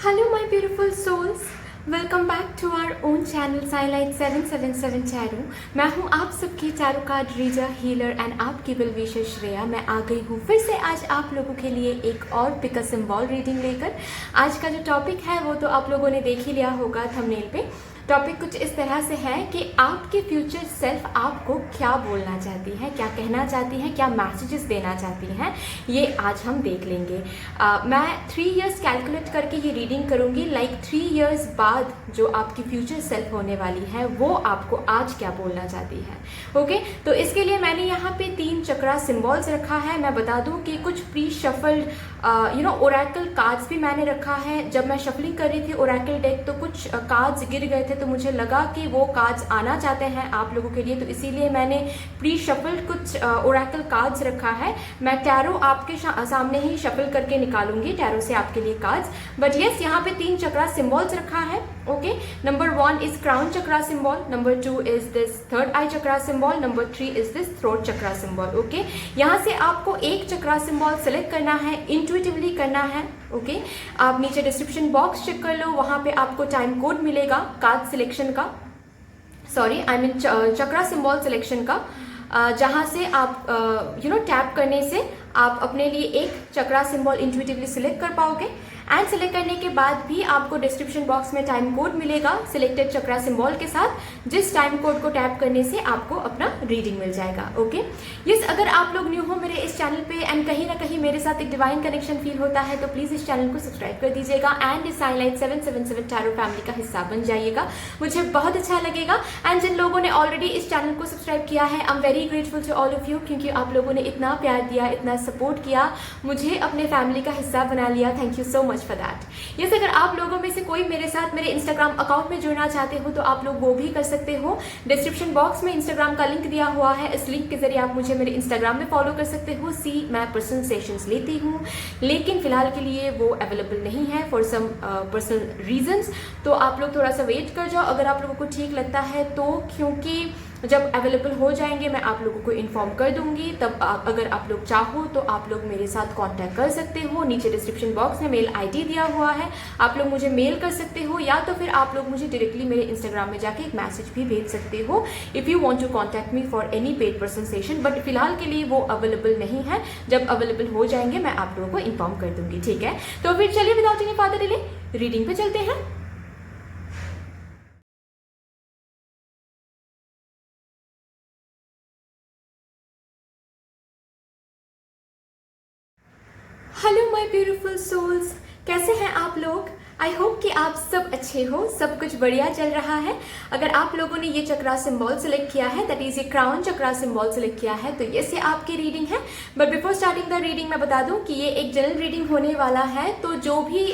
Hello my beautiful souls, welcome back to our own channel साइलाइट 777 चैरू। मैं हूं आप सबकी चैरू कार्ड रीडर, हीलर एंड आपकी वेल विशर श्रेया। मैं आ गई हूं फिर से आज आप लोगों के लिए एक और पिक अ सिंबल रीडिंग लेकर। आज का जो टॉपिक है वो तो आप लोगों ने देख ही लिया होगा थंबनेल पे। टॉपिक कुछ इस तरह से है कि आपके फ्यूचर सेल्फ आपको क्या बोलना चाहती है, क्या कहना चाहती है, क्या मैसेजेस देना चाहती हैं, ये आज हम देख लेंगे। मैं 3 इयर्स कैलकुलेट करके ये रीडिंग करूँगी। लाइक 3 इयर्स बाद जो आपकी फ्यूचर सेल्फ होने वाली है वो आपको आज क्या बोलना चाहती है। ओके, तो इसके लिए मैंने यहाँ पे 3 चक्रा सिम्बॉल्स रखा है। मैं बता दूँ कि कुछ प्री शफल्ड ओरेकल कार्ड्स भी मैंने रखा है। जब मैं शफलिंग कर रही थी ओरेकल डेक तो कुछ कार्ड्स गिर गए थे, तो मुझे लगा कि वो कार्ड्स आना चाहते हैं आप लोगों के लिए, तो इसीलिए मैंने प्री शफल्ड कुछ ओरेकल कार्ड्स रखा है। मैं टैरो आपके सामने ही शफल करके निकालूंगी, टैरो से आपके लिए कार्ड्स। बट यस, यहाँ पे 3 चक्रा सिम्बॉल्स रखा है। Okay, number 1 is crown chakra symbol, number 2 is this third I chakra symbol, number 3 is this throat chakra symbol. Okay, यहाँ से आपको एक चक्रा सिम्बॉल सेलेक्ट करना है, इंट्यूटिवली करना है। ओके, आप नीचे डिस्क्रिप्शन बॉक्स चेक कर लो, वहां पे आपको टाइम कोड मिलेगा कार्ड सिलेक्शन का, sorry I mean chakra symbol selection का, जहां से आप टैप करने से आप अपने लिए एक चक्रा सिम्बॉल इंट्यूटिवली सिलेक्ट कर पाओगे। एंड सिलेक्ट करने के बाद भी आपको डिस्क्रिप्शन बॉक्स में टाइम कोड मिलेगा सिलेक्टेड चक्रा सिम्बॉल के साथ, जिस टाइम कोड को टैप करने से आपको अपना रीडिंग मिल जाएगा। ओके यस, अगर आप लोग न्यू हो मेरे इस चैनल पे एंड कहीं ना कहीं मेरे साथ एक डिवाइन कनेक्शन फील होता है तो प्लीज इस चैनल को सब्सक्राइब कर दीजिएगा एंड इस साइलाइट 777 टैरो फैमिली का हिस्सा बन जाइएगा, मुझे बहुत अच्छा लगेगा। एंड जिन लोगों ने ऑलरेडी इस चैनल को सब्सक्राइब किया है, I am very grateful to all of you, क्योंकि आप लोगों ने इतना प्यार दिया, इतना सपोर्ट किया, मुझे अपने फैमिली का हिस्सा बना लिया। Thank you so much for that. Yes, अगर आप लोगों में से कोई मेरे साथ मेरे इंस्टाग्राम अकाउंट में जुड़ना चाहते हो तो आप लोग वो भी कर सकते हो। डिस्क्रिप्शन बॉक्स में इंस्टाग्राम का लिंक दिया हुआ है, इस लिंक के जरिए आप मुझे मेरे इंस्टाग्राम में फॉलो कर सकते हो। मैं पर्सनल सेशंस लेती हूँ, लेकिन फिलहाल के लिए वो अवेलेबल नहीं है फॉर सम पर्सनल रीजंस, तो आप लोग थोड़ा सा वेट कर जाओ अगर आप लोगों को ठीक लगता है तो, क्योंकि जब अवेलेबल हो जाएंगे मैं आप लोगों को इन्फॉर्म कर दूंगी। तब अगर आप लोग चाहो तो आप लोग मेरे साथ कांटेक्ट कर सकते हो। नीचे डिस्क्रिप्शन बॉक्स में मेल आईडी दिया हुआ है, आप लोग मुझे मेल कर सकते हो, या तो फिर आप लोग मुझे डायरेक्टली मेरे इंस्टाग्राम में जाके एक मैसेज भी भेज सकते हो if you want to contact me for any paid person session. But फिलहाल के लिए वो अवेलेबल नहीं है, जब अवेलेबल हो जाएंगे मैं आप लोगों को इन्फॉर्म कर दूंगी। ठीक है, तो फिर चलिए without any further delay reading पे चलते हैं। हेलो माय ब्यूटीफुल सोल्स, कैसे हैं आप लोग? आई होप कि आप सब अच्छे हो, सब कुछ बढ़िया चल रहा है। अगर आप लोगों ने ये चक्रा सिंबल सेलेक्ट किया है, दैट इज ये क्राउन चक्रा सिंबल सेलेक्ट किया है, तो ये से आपकी रीडिंग है। But before starting the reading मैं बता दूं कि ये एक जनरल रीडिंग होने वाला है, तो जो भी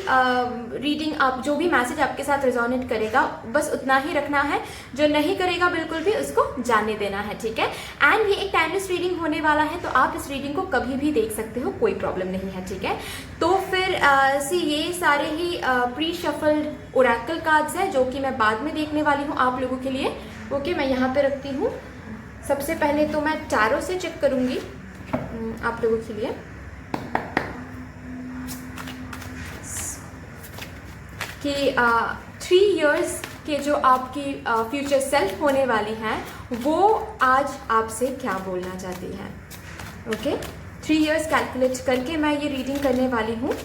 रीडिंग आप, जो भी मैसेज आपके साथ रेजोनेट करेगा बस उतना ही रखना है, जो नहीं करेगा बिल्कुल भी उसको जाने देना है। ठीक है, एंड ये एक टाइमलेस रीडिंग होने वाला है, तो आप इस रीडिंग को कभी भी देख सकते हो, कोई प्रॉब्लम नहीं है। ठीक है, तो फिर ये सारे ही प्री शफल्ड ओरेकल कार्ड्स हैं जो कि मैं बाद में देखने वाली हूँ आप लोगों के लिए। ओके, मैं यहाँ पे रखती हूँ। सबसे पहले तो मैं टैरो से चेक करूँगी आप लोगों के लिए कि 3 इयर्स के जो आपकी फ्यूचर सेल्फ होने वाली हैं वो आज आपसे क्या बोलना चाहती हैं। ओके, 3 इयर्स कैलकुलेट करके मैं ये रीडिंग करने वाली हूँ।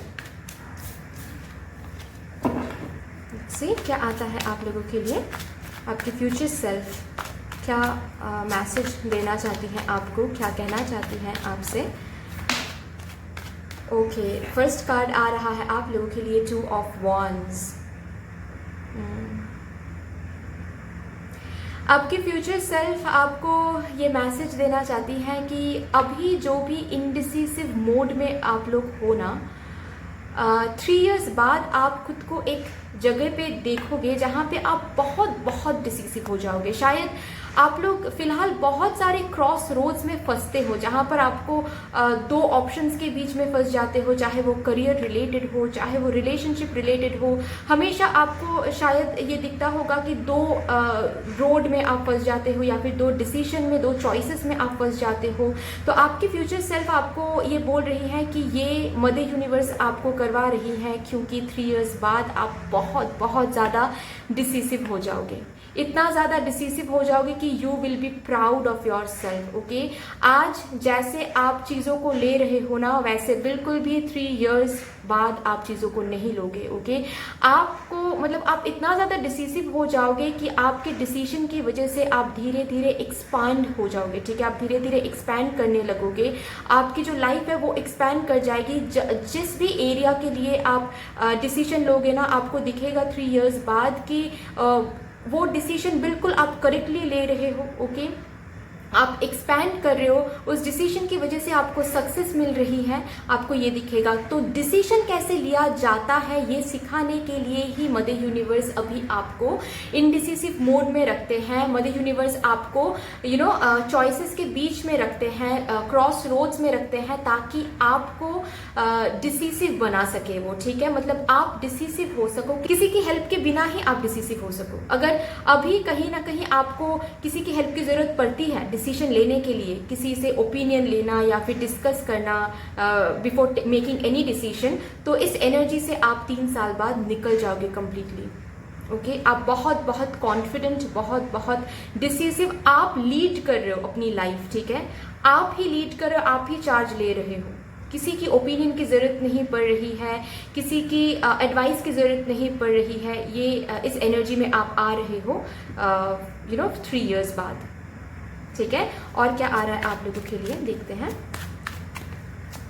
से क्या आता है आप लोगों के लिए, आपकी फ्यूचर सेल्फ क्या मैसेज देना चाहती है आपको, क्या कहना चाहती है आपसे। ओके, फर्स्ट कार्ड आ रहा है आप लोगों के लिए 2 ऑफ वॉन्ड्स। आपकी फ्यूचर सेल्फ आपको ये मैसेज देना चाहती है कि अभी जो भी इनडिसिसिव मोड में आप लोग हो ना, 3 इयर्स बाद आप खुद को एक जगह पे देखोगे जहाँ पे आप बहुत बहुत डिसिसिव हो जाओगे। शायद आप लोग फिलहाल बहुत सारे क्रॉस रोड्स में फंसते हो, जहाँ पर आपको दो ऑप्शंस के बीच में फंस जाते हो, चाहे वो करियर रिलेटेड हो, चाहे वो रिलेशनशिप रिलेटेड हो। हमेशा आपको शायद ये दिखता होगा कि दो रोड में आप फंस जाते हो, या फिर दो डिसीजन में, दो चॉइसेस में आप फंस जाते हो। तो आपकी फ्यूचर सेल्फ आपको ये बोल रही है कि ये मदर यूनिवर्स आपको करवा रही है, क्योंकि 3 इयर्स बाद आप बहुत बहुत ज़्यादा डिसीसिव हो जाओगे। इतना ज़्यादा डिसीसिव हो जाओगे कि you will be proud of your self. Okay, आज जैसे आप चीज़ों को ले रहे हो ना, वैसे बिल्कुल भी 3 इयर्स बाद आप चीज़ों को नहीं लोगे। ओके, आपको मतलब आप इतना ज़्यादा डिसीसिव हो जाओगे कि आपके डिसीजन की वजह से आप धीरे धीरे एक्सपांड हो जाओगे। ठीक है, आप धीरे धीरे एक्सपैंड करने लगोगे, आपकी जो लाइफ है वो एक्सपैंड कर जाएगी। जिस भी एरिया के लिए आप डिसीजन लोगे ना, आपको दिखेगा 3 इयर्स बाद कि वो डिसीजन बिल्कुल आप करेक्टली ले रहे हो। ओके, आप एक्सपैंड कर रहे हो, उस डिसीजन की वजह से आपको सक्सेस मिल रही है, आपको ये दिखेगा। तो डिसीजन कैसे लिया जाता है ये सिखाने के लिए ही मदर यूनिवर्स अभी आपको इनडिसिसिव मोड में रखते हैं। मदर यूनिवर्स आपको चॉइसेस के बीच में रखते हैं, क्रॉस रोड्स में रखते हैं, ताकि आपको डिसीसिव बना सके वो। ठीक है, मतलब आप डिसीसिव हो सको, किसी की हेल्प के बिना ही आप डिसीसिव हो सको। अगर अभी कहीं ना कहीं आपको किसी की हेल्प की जरूरत पड़ती है डिसीजन लेने के लिए, किसी से ओपिनियन लेना या फिर डिस्कस करना बिफोर मेकिंग एनी डिसीजन, तो इस एनर्जी से आप 3 साल बाद निकल जाओगे कंप्लीटली। ओके, आप बहुत बहुत कॉन्फिडेंट, बहुत बहुत डिसीसिव, आप लीड कर रहे हो अपनी लाइफ। ठीक है, आप ही लीड कर रहे हो, आप ही चार्ज ले रहे हो, किसी की ओपिनियन की ज़रूरत नहीं पड़ रही है, किसी की एडवाइस की ज़रूरत नहीं पड़ रही है। ये इस एनर्जी में आप आ रहे हो 3 इयर्स बाद। ठीक है, और क्या आ रहा है आप लोगों के लिए, देखते हैं।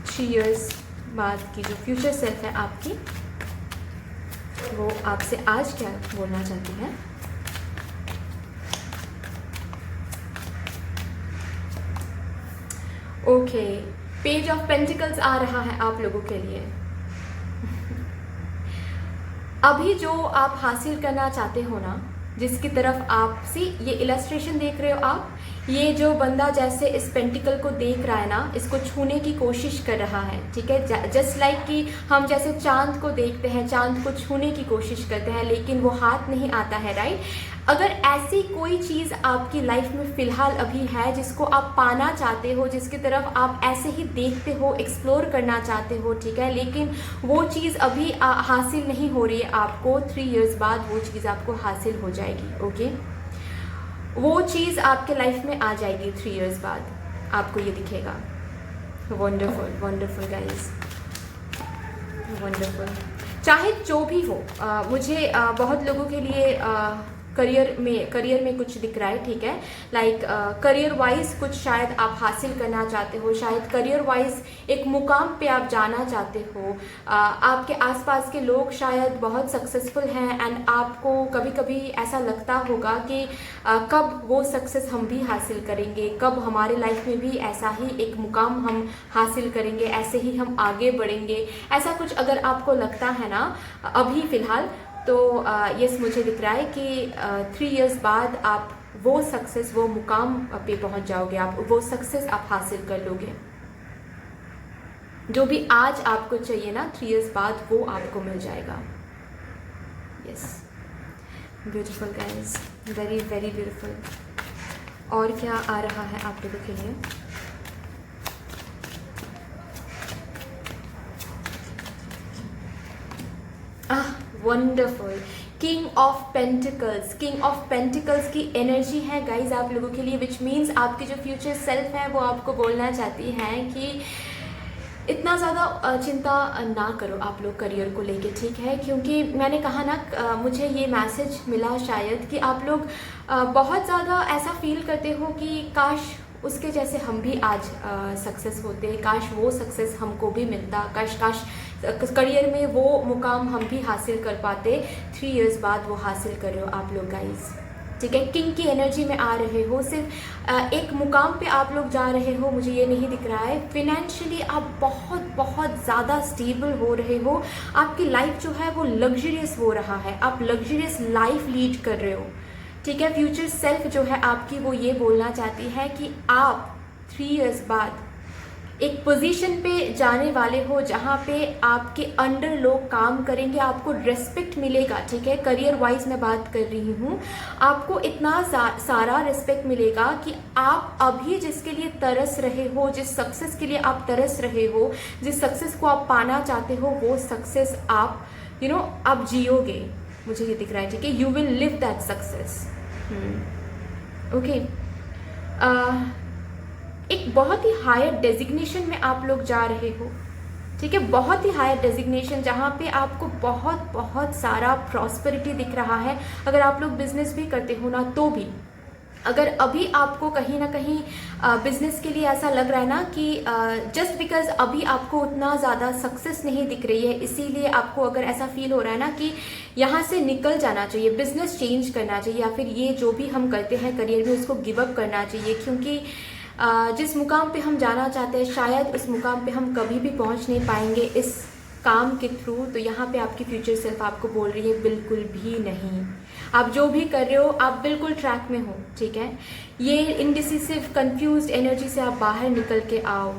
3 इयर्स बाद की जो फ्यूचर सेल्फ है आपकी, वो आपसे आज क्या बोलना चाहती है। ओके, पेज ऑफ पेंटिकल्स आ रहा है आप लोगों के लिए। अभी जो आप हासिल करना चाहते हो ना, जिसकी तरफ आप ये इलस्ट्रेशन देख रहे हो आप, ये जो बंदा जैसे इस पेंटिकल को देख रहा है ना, इसको छूने की कोशिश कर रहा है। ठीक है, जस्ट लाइक कि हम जैसे चांद को देखते हैं, चांद को छूने की कोशिश करते हैं, लेकिन वो हाथ नहीं आता है, राइट। अगर ऐसी कोई चीज़ आपकी लाइफ में फ़िलहाल अभी है जिसको आप पाना चाहते हो, जिसकी तरफ आप ऐसे ही देखते हो, एक्सप्लोर करना चाहते हो, ठीक है, लेकिन वो चीज़ अभी हासिल नहीं हो रही है आपको, 3 इयर्स बाद वो चीज़ आपको हासिल हो जाएगी। ओके, वो चीज़ आपके लाइफ में आ जाएगी 3 इयर्स बाद, आपको ये दिखेगा। Wonderful, wonderful guys, wonderful. चाहे जो भी हो, मुझे बहुत लोगों के लिए करियर में कुछ दिख रहा है। ठीक है, लाइक करियर वाइज कुछ शायद आप हासिल करना चाहते हो, शायद करियर वाइज एक मुकाम पे आप जाना चाहते हो। आपके आसपास के लोग शायद बहुत सक्सेसफुल हैं, एंड आपको कभी कभी ऐसा लगता होगा कि कब वो सक्सेस हम भी हासिल करेंगे, कब हमारे लाइफ में भी ऐसा ही एक मुकाम हम हासिल करेंगे, ऐसे ही हम आगे बढ़ेंगे। ऐसा कुछ अगर आपको लगता है ना अभी फ़िलहाल, तो यस, मुझे दिख रहा है कि 3 इयर्स बाद आप वो सक्सेस, वो मुकाम पे पहुंच जाओगे, आप वो सक्सेस आप हासिल कर लोगे। जो भी आज आपको चाहिए ना, 3 इयर्स बाद वो आपको मिल जाएगा। Yes, beautiful guys, very very beautiful. और क्या आ रहा है आप लोगों के लिए। Wonderful, king of pentacles. King of pentacles की एनर्जी है गाइज आप लोगों के लिए, विच मीन्स आपकी जो फ्यूचर सेल्फ है वो आपको बोलना चाहती है कि इतना ज़्यादा चिंता ना करो आप लोग करियर को लेके। ठीक है, क्योंकि मैंने कहा ना, मुझे ये मैसेज मिला शायद कि आप लोग बहुत ज़्यादा ऐसा फील करते हो कि काश उसके जैसे हम भी आज सक्सेस होते, काश वो सक्सेस हमको भी मिलता, काश करियर में वो मुकाम हम भी हासिल कर पाते। 3 इयर्स बाद वो हासिल कर रहे हो आप लोग गाइस। ठीक है, किंग की एनर्जी में आ रहे हो, सिर्फ एक मुकाम पे आप लोग जा रहे हो, मुझे ये नहीं दिख रहा है। फिनेंशियली आप बहुत बहुत ज़्यादा स्टेबल हो रहे हो, आपकी लाइफ जो है वो लग्जरियस हो रहा है, आप लग्जरियस लाइफ लीड कर रहे हो। ठीक है। फ्यूचर सेल्फ जो है आपकी वो ये बोलना चाहती है कि आप 3 इयर्स बाद एक पोजीशन पे जाने वाले हो जहाँ पे आपके अंडर लोग काम करेंगे, आपको रेस्पेक्ट मिलेगा। ठीक है, करियर वाइज मैं बात कर रही हूँ, आपको इतना सारा रेस्पेक्ट मिलेगा कि आप अभी जिसके लिए तरस रहे हो, जिस सक्सेस के लिए आप तरस रहे हो, जिस सक्सेस को आप पाना चाहते हो, वो सक्सेस आप आप जियोगे, मुझे ये दिख रहा है। ठीक है, you will live that success. Okay, एक बहुत ही हायर डेजिग्नेशन में आप लोग जा रहे हो। ठीक है, बहुत ही हायर डेजिग्नेशन जहाँ पे आपको बहुत बहुत सारा प्रॉस्पेरिटी दिख रहा है। अगर आप लोग बिजनेस भी करते हो ना तो भी, अगर अभी आपको कहीं ना कहीं बिजनेस के लिए ऐसा लग रहा है ना कि जस्ट बिकॉज अभी आपको उतना ज़्यादा सक्सेस नहीं दिख रही है, इसीलिए आपको अगर ऐसा फील हो रहा है ना कि यहाँ से निकल जाना चाहिए, बिजनेस चेंज करना चाहिए, या फिर ये जो भी हम करते हैं करियर में उसको गिव अप करना चाहिए, क्योंकि जिस मुकाम पे हम जाना चाहते हैं शायद उस मुकाम पे हम कभी भी पहुँच नहीं पाएंगे इस काम के थ्रू। तो यहाँ पे आपकी फ्यूचर सेल्फ आपको बोल रही है बिल्कुल भी नहीं, आप जो भी कर रहे हो आप बिल्कुल ट्रैक में हो। ठीक है, ये इनडिसिसिव कंफ्यूज्ड एनर्जी से आप बाहर निकल के आओ।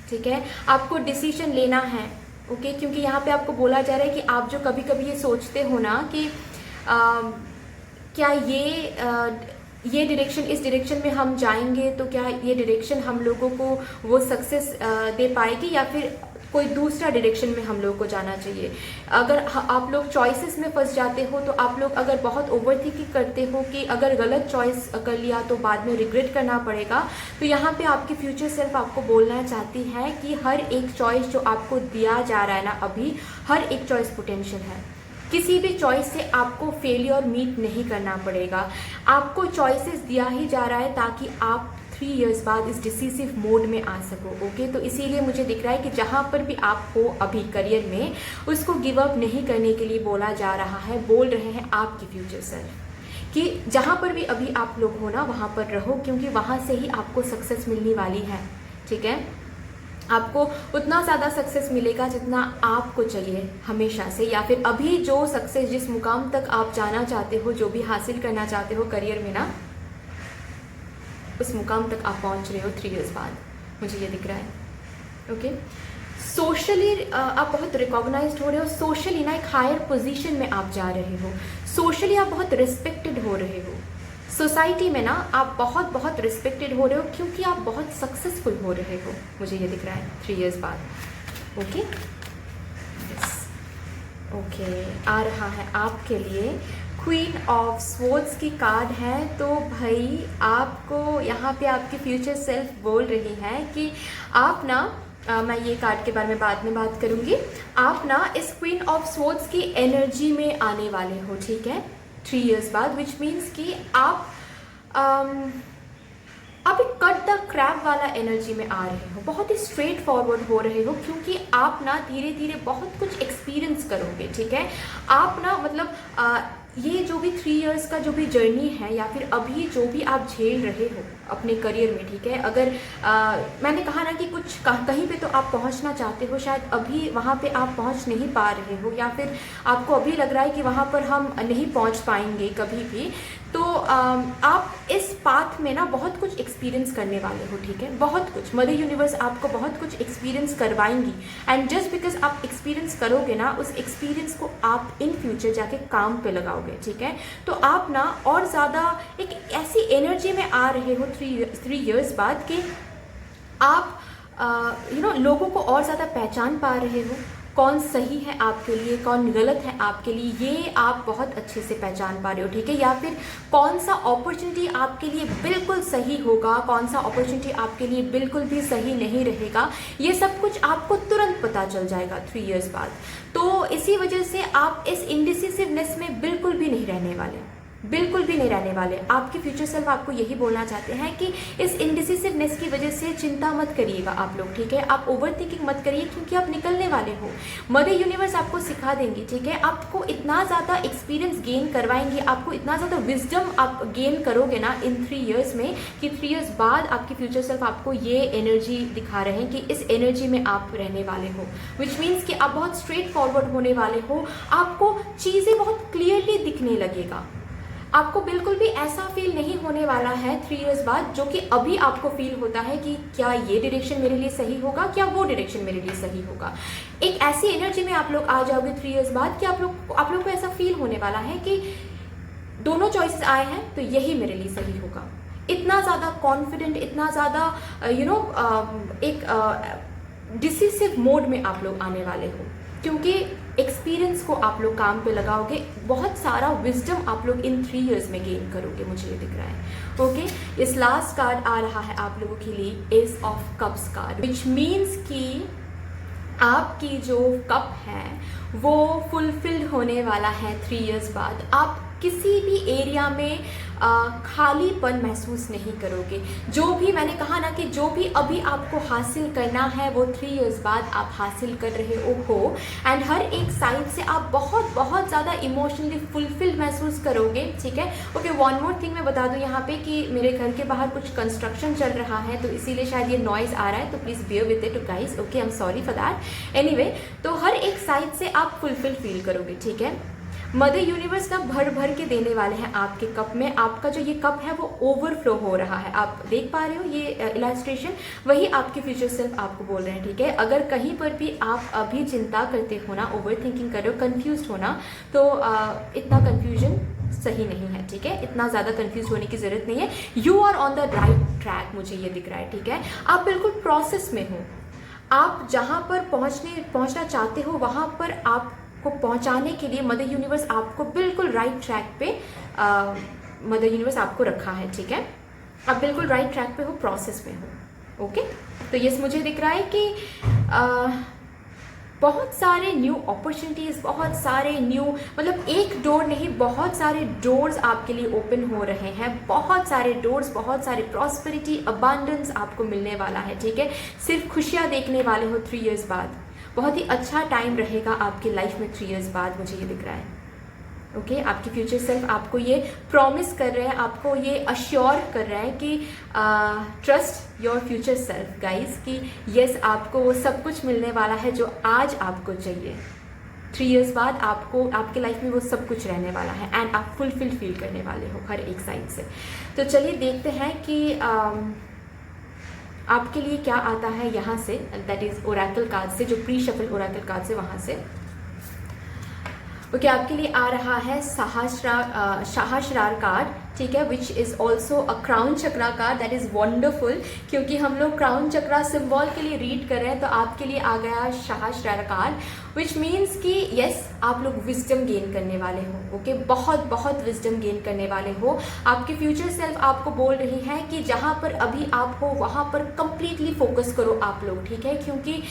ठीक है, आपको डिसीजन लेना है। ओके, क्योंकि यहाँ पे आपको बोला जा रहा है कि आप जो कभी कभी ये सोचते हो ना कि क्या ये डायरेक्शन, इस डायरेक्शन में हम जाएंगे तो क्या ये डायरेक्शन हम लोगों को वो सक्सेस दे पाएगी, या फिर कोई दूसरा डायरेक्शन में हम लोगों को जाना चाहिए। अगर आप लोग चॉइसेस में फंस जाते हो तो आप लोग अगर बहुत ओवर थिंकिंग करते हो कि अगर गलत चॉइस कर लिया तो बाद में रिग्रेट करना पड़ेगा, तो यहाँ पे आपकी फ्यूचर सेल्फ आपको बोलना चाहती है कि हर एक चॉइस जो आपको दिया जा रहा है ना अभी, हर एक चॉइस पोटेंशियल है। किसी भी चॉइस से आपको फेलियर मीट नहीं करना पड़ेगा, आपको चॉइसेस दिया ही जा रहा है ताकि आप 3 इयर्स बाद इस डिसीसिव मोड में आ सको। ओके, तो इसीलिए मुझे दिख रहा है कि जहाँ पर भी आप हो अभी करियर में, उसको गिव अप नहीं करने के लिए बोला जा रहा है, बोल रहे हैं आपकी फ्यूचर सेल्फ कि जहाँ पर भी अभी आप लोग हो ना वहाँ पर रहो, क्योंकि वहाँ से ही आपको सक्सेस मिलने वाली है। ठीक है, आपको उतना ज़्यादा सक्सेस मिलेगा जितना आपको चाहिए हमेशा से, या फिर अभी जो सक्सेस, जिस मुकाम तक आप जाना चाहते हो, जो भी हासिल करना चाहते हो करियर में ना, उस मुकाम तक आप पहुंच रहे हो 3 इयर्स बाद, मुझे ये दिख रहा है। ओके, सोशली आप बहुत रिकॉग्नाइज्ड हो रहे हो, सोशली ना एक हायर पोजीशन में आप जा रहे हो, सोशली आप बहुत रिस्पेक्टेड हो रहे हो, सोसाइटी में ना आप बहुत बहुत रिस्पेक्टेड हो रहे हो, क्योंकि आप बहुत सक्सेसफुल हो रहे हो, मुझे ये दिख रहा है 3 इयर्स बाद। ओके, यस, ओके, आ रहा है आपके लिए क्वीन ऑफ स्वॉर्ड्स की कार्ड है। तो भाई आपको यहाँ पे आपकी फ्यूचर सेल्फ बोल रही है कि आप ना मैं ये कार्ड के बारे में बाद में बात करूँगी, आप ना इस क्वीन ऑफ स्वॉर्ड्स की एनर्जी में आने वाले हो। ठीक है, 3 इयर्स बाद, विच मीन्स कि आप एक कट द क्रैप वाला एनर्जी में आ रहे हो, बहुत ही स्ट्रेट फॉरवर्ड हो रहे हो, क्योंकि आप ना धीरे धीरे बहुत कुछ एक्सपीरियंस करोगे। ठीक है, आप ना मतलब ये जो भी 3 इयर्स का जो भी जर्नी है, या फिर अभी जो भी आप झेल रहे हो अपने करियर में, ठीक है, अगर मैंने कहा ना कि कुछ कहीं पे तो आप पहुंचना चाहते हो, शायद अभी वहाँ पे आप पहुंच नहीं पा रहे हो, या फिर आपको अभी लग रहा है कि वहाँ पर हम नहीं पहुंच पाएंगे कभी भी, तो आप इस पाथ में ना बहुत कुछ एक्सपीरियंस करने वाले हो। ठीक है, बहुत कुछ, मदर यूनिवर्स आपको बहुत कुछ एक्सपीरियंस करवाएंगी, एंड जस्ट बिकॉज आप एक्सपीरियंस करोगे ना, उस एक्सपीरियंस को आप इन फ्यूचर जाके काम पे लगाओगे। ठीक है, तो आप ना और ज़्यादा एक ऐसी एनर्जी में आ रहे हो 3 इयर्स बाद कि आप लोगों को और ज़्यादा पहचान पा रहे हो, कौन सही है आपके लिए, कौन गलत है आपके लिए, ये आप बहुत अच्छे से पहचान पा रहे हो। ठीक है, या फिर कौन सा अपॉर्चुनिटी आपके लिए बिल्कुल सही होगा, कौन सा अपॉर्चुनिटी आपके लिए बिल्कुल भी सही नहीं रहेगा, ये सब कुछ आपको तुरंत पता चल जाएगा 3 इयर्स बाद। तो इसी वजह से आप इस इंडिसिसिवनेस में बिल्कुल भी नहीं रहने वाले, बिल्कुल भी नहीं रहने वाले। आपकी फ्यूचर सेल्फ आपको यही बोलना चाहते हैं कि इस इंडिसिसिवनेस की वजह से चिंता मत करिएगा आप लोग। ठीक है, आप ओवर थिंकिंग मत करिए, क्योंकि आप निकलने वाले हो। मदर यूनिवर्स आपको सिखा देंगी। ठीक है, आपको इतना ज़्यादा एक्सपीरियंस गेन करवाएंगे, आपको इतना ज़्यादा विजडम आप गेन करोगे ना इन 3 इयर्स में, कि 3 इयर्स बाद आपकी फ्यूचर सेल्फ आपको ये एनर्जी दिखा रहे हैं कि इस एनर्जी में आप रहने वाले हो, विच मीन्स कि आप बहुत स्ट्रेट फॉरवर्ड होने वाले हो, आपको चीज़ें बहुत क्लियरली दिखने लगेगा, आपको बिल्कुल भी ऐसा फील नहीं होने वाला है 3 इयर्स बाद जो कि अभी आपको फील होता है कि क्या ये डायरेक्शन मेरे लिए सही होगा, क्या वो डायरेक्शन मेरे लिए सही होगा। एक ऐसी एनर्जी में आप लोग आ जाओगे 3 इयर्स बाद कि आप लोग को ऐसा फील होने वाला है कि दोनों चॉइसेस आए हैं तो यही मेरे लिए सही होगा। इतना ज़्यादा कॉन्फिडेंट, इतना ज़्यादा एक डिसिसिव मोड में आप लोग आने वाले हो, क्योंकि एक्सपीरियंस को आप लोग काम पे लगाओगे। बहुत सारा विजडम आप लोग इन 3 इयर्स में गेन करोगे, मुझे ये दिख रहा है। ओके, इस लास्ट कार्ड आ रहा है आप लोगों के लिए S of cups card, which means कि आपकी जो कप है वो फुलफिल्ड होने वाला है 3 इयर्स बाद। आप किसी भी एरिया में खालीपन महसूस नहीं करोगे। जो भी मैंने कहा ना कि जो भी अभी आपको हासिल करना है वो 3 इयर्स बाद आप हासिल कर रहे हो। एंड हर एक साइड से आप बहुत बहुत ज़्यादा इमोशनली फुलफिल्ड महसूस करोगे, ठीक है। ओके, वन मोर थिंग मैं बता दूं यहाँ पे कि मेरे घर के बाहर कुछ कंस्ट्रक्शन चल रहा है, तो इसीलिए शायद ये नॉइज़ आ रहा है, तो please bear with it guys. Okay, I am sorry for that. Anyway, तो हर एक साइड से आप फुलफिल फील करोगे, ठीक है। मदर यूनिवर्स ना भर भर के देने वाले हैं आपके कप में। आपका जो ये कप है वो ओवरफ्लो हो रहा है, आप देख पा रहे हो ये इलस्ट्रेशन, वही आपके फ्यूचर सेल्फ आपको बोल रहे हैं, ठीक है। अगर कहीं पर भी आप अभी चिंता करते हो ना, ओवर थिंकिंग कर रहे हो, कन्फ्यूज हो ना, तो इतना कन्फ्यूजन सही नहीं है, ठीक है। इतना ज़्यादा कन्फ्यूज होने की ज़रूरत नहीं है। You are on the right track, मुझे ये दिख रहा है, ठीक है। आप बिल्कुल प्रोसेस में हो। आप जहाँ पर पहुँचना चाहते हो वहाँ पर आप को पहुंचाने के लिए मदर यूनिवर्स आपको बिल्कुल राइट ट्रैक पे मदर यूनिवर्स आपको रखा है, ठीक है। आप बिल्कुल राइट ट्रैक पे हो, प्रोसेस में हो। ओके, तो यस, मुझे दिख रहा है कि बहुत सारे न्यू अपॉर्चुनिटीज़, बहुत सारे न्यू, मतलब एक डोर नहीं, बहुत सारे डोर्स आपके लिए ओपन हो रहे हैं। बहुत सारे डोर्स, बहुत सारे प्रॉस्पेरिटी, अबांडेंस आपको मिलने वाला है, ठीक है। सिर्फ खुशियाँ देखने वाले हो 3 इयर्स बाद। बहुत ही अच्छा टाइम रहेगा आपकी लाइफ में 3 इयर्स बाद, मुझे ये दिख रहा है। ओके, आपके फ्यूचर सेल्फ आपको ये प्रॉमिस कर रहे हैं, आपको ये अश्योर कर रहे हैं कि trust your future self guys, कि यस, आपको वो सब कुछ मिलने वाला है जो आज आपको चाहिए। 3 इयर्स बाद आपको आपके लाइफ में वो सब कुछ रहने वाला है एंड आप फुलफिल फील करने वाले हो हर एक साइड से। तो चलिए देखते हैं कि आपके लिए क्या आता है यहाँ से, दैट इज ओरेकल कार्ड से, जो प्री शफल ओरेकल कार्ड से वहाँ से। ओके, आपके लिए आ रहा है सहस्रार कार्ड, ठीक है, which is also a crown chakra card. That is wonderful, क्योंकि हम लोग क्राउन चक्रा सिंबल के लिए रीड कर रहे हैं, तो आपके लिए आ गया सहस्रार कार्ड, विच मीन्स कि यस, आप लोग विजडम गेन करने वाले हो। ओके, बहुत बहुत विजडम गेन करने वाले हो। आपके फ्यूचर सेल्फ आपको बोल रही है कि जहाँ पर अभी आप हो वहाँ पर कंप्लीटली फोकस करो आप लोग, ठीक है, क्योंकि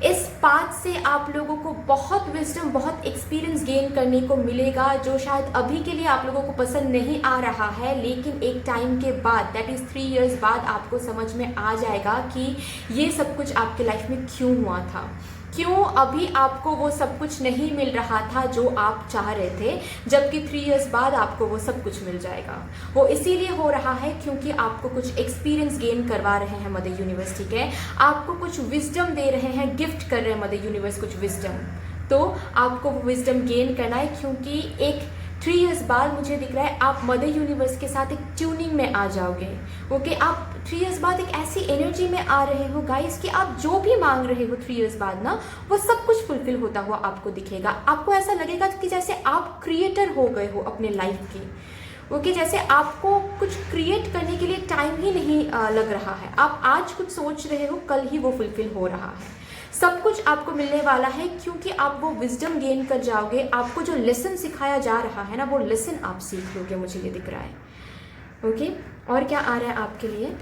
इस पाथ से आप लोगों को बहुत विजडम, बहुत एक्सपीरियंस गेन करने को मिलेगा, जो शायद अभी के लिए आप लोगों को पसंद नहीं आ रहा है, लेकिन एक टाइम के बाद, दैट इज़ 3 इयर्स बाद, आपको समझ में आ जाएगा कि ये सब कुछ आपके लाइफ में क्यों हुआ था, क्यों अभी आपको वो सब कुछ नहीं मिल रहा था जो आप चाह रहे थे, जबकि 3 इयर्स बाद आपको वो सब कुछ मिल जाएगा। वो इसीलिए हो रहा है क्योंकि आपको कुछ एक्सपीरियंस गेन करवा रहे हैं मदर यूनिवर्स, ठीक है। आपको कुछ विजडम दे रहे हैं, गिफ्ट कर रहे हैं मदर यूनिवर्स कुछ विजडम, तो आपको वो विजडम गेन करना है, क्योंकि एक 3 इयर्स बाद मुझे दिख रहा है आप मदर यूनिवर्स के साथ एक ट्यूनिंग में आ जाओगे। ओके, आप 3 इयर्स बाद एक ऐसी एनर्जी में आ रहे हो गाइस कि आप जो भी मांग रहे हो 3 इयर्स बाद ना, वो सब कुछ फुलफिल होता हुआ आपको दिखेगा। आपको ऐसा लगेगा कि जैसे आप क्रिएटर हो गए हो अपने लाइफ की। ओके, जैसे आपको कुछ क्रिएट करने के लिए टाइम ही नहीं लग रहा है। आप आज कुछ सोच रहे हो, कल ही वो फुलफिल हो रहा है। सब कुछ आपको मिलने वाला है, क्योंकि आप वो विजडम गेन कर जाओगे। आपको जो लेसन सिखाया जा रहा है ना, वो लेसन आप सीख लोगे, मुझे ये दिख रहा है। ओके, और क्या आ रहा है आपके लिए?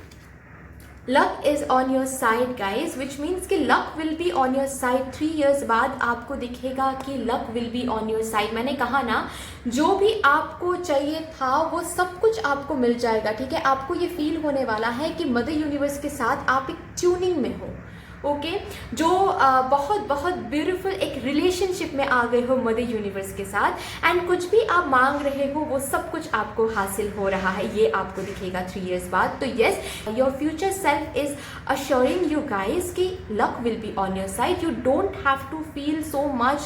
Luck is on your side guys, which means कि luck will be on your side. 3 years बाद आपको दिखेगा कि luck will be on your side. मैंने कहा ना, जो भी आपको चाहिए था वो सब कुछ आपको मिल जाएगा, ठीक है। आपको ये फील होने वाला है कि मदर यूनिवर्स के साथ आप एक ट्यूनिंग में हो। ओके जो बहुत बहुत ब्यूटीफुल एक रिलेशनशिप में आ गए हो मदर यूनिवर्स के साथ एंड कुछ भी आप मांग रहे हो वो सब कुछ आपको हासिल हो रहा है, ये आपको दिखेगा 3 years बाद। तो yes, your future self is assuring you guys कि luck will be on your side. You don't have to feel so much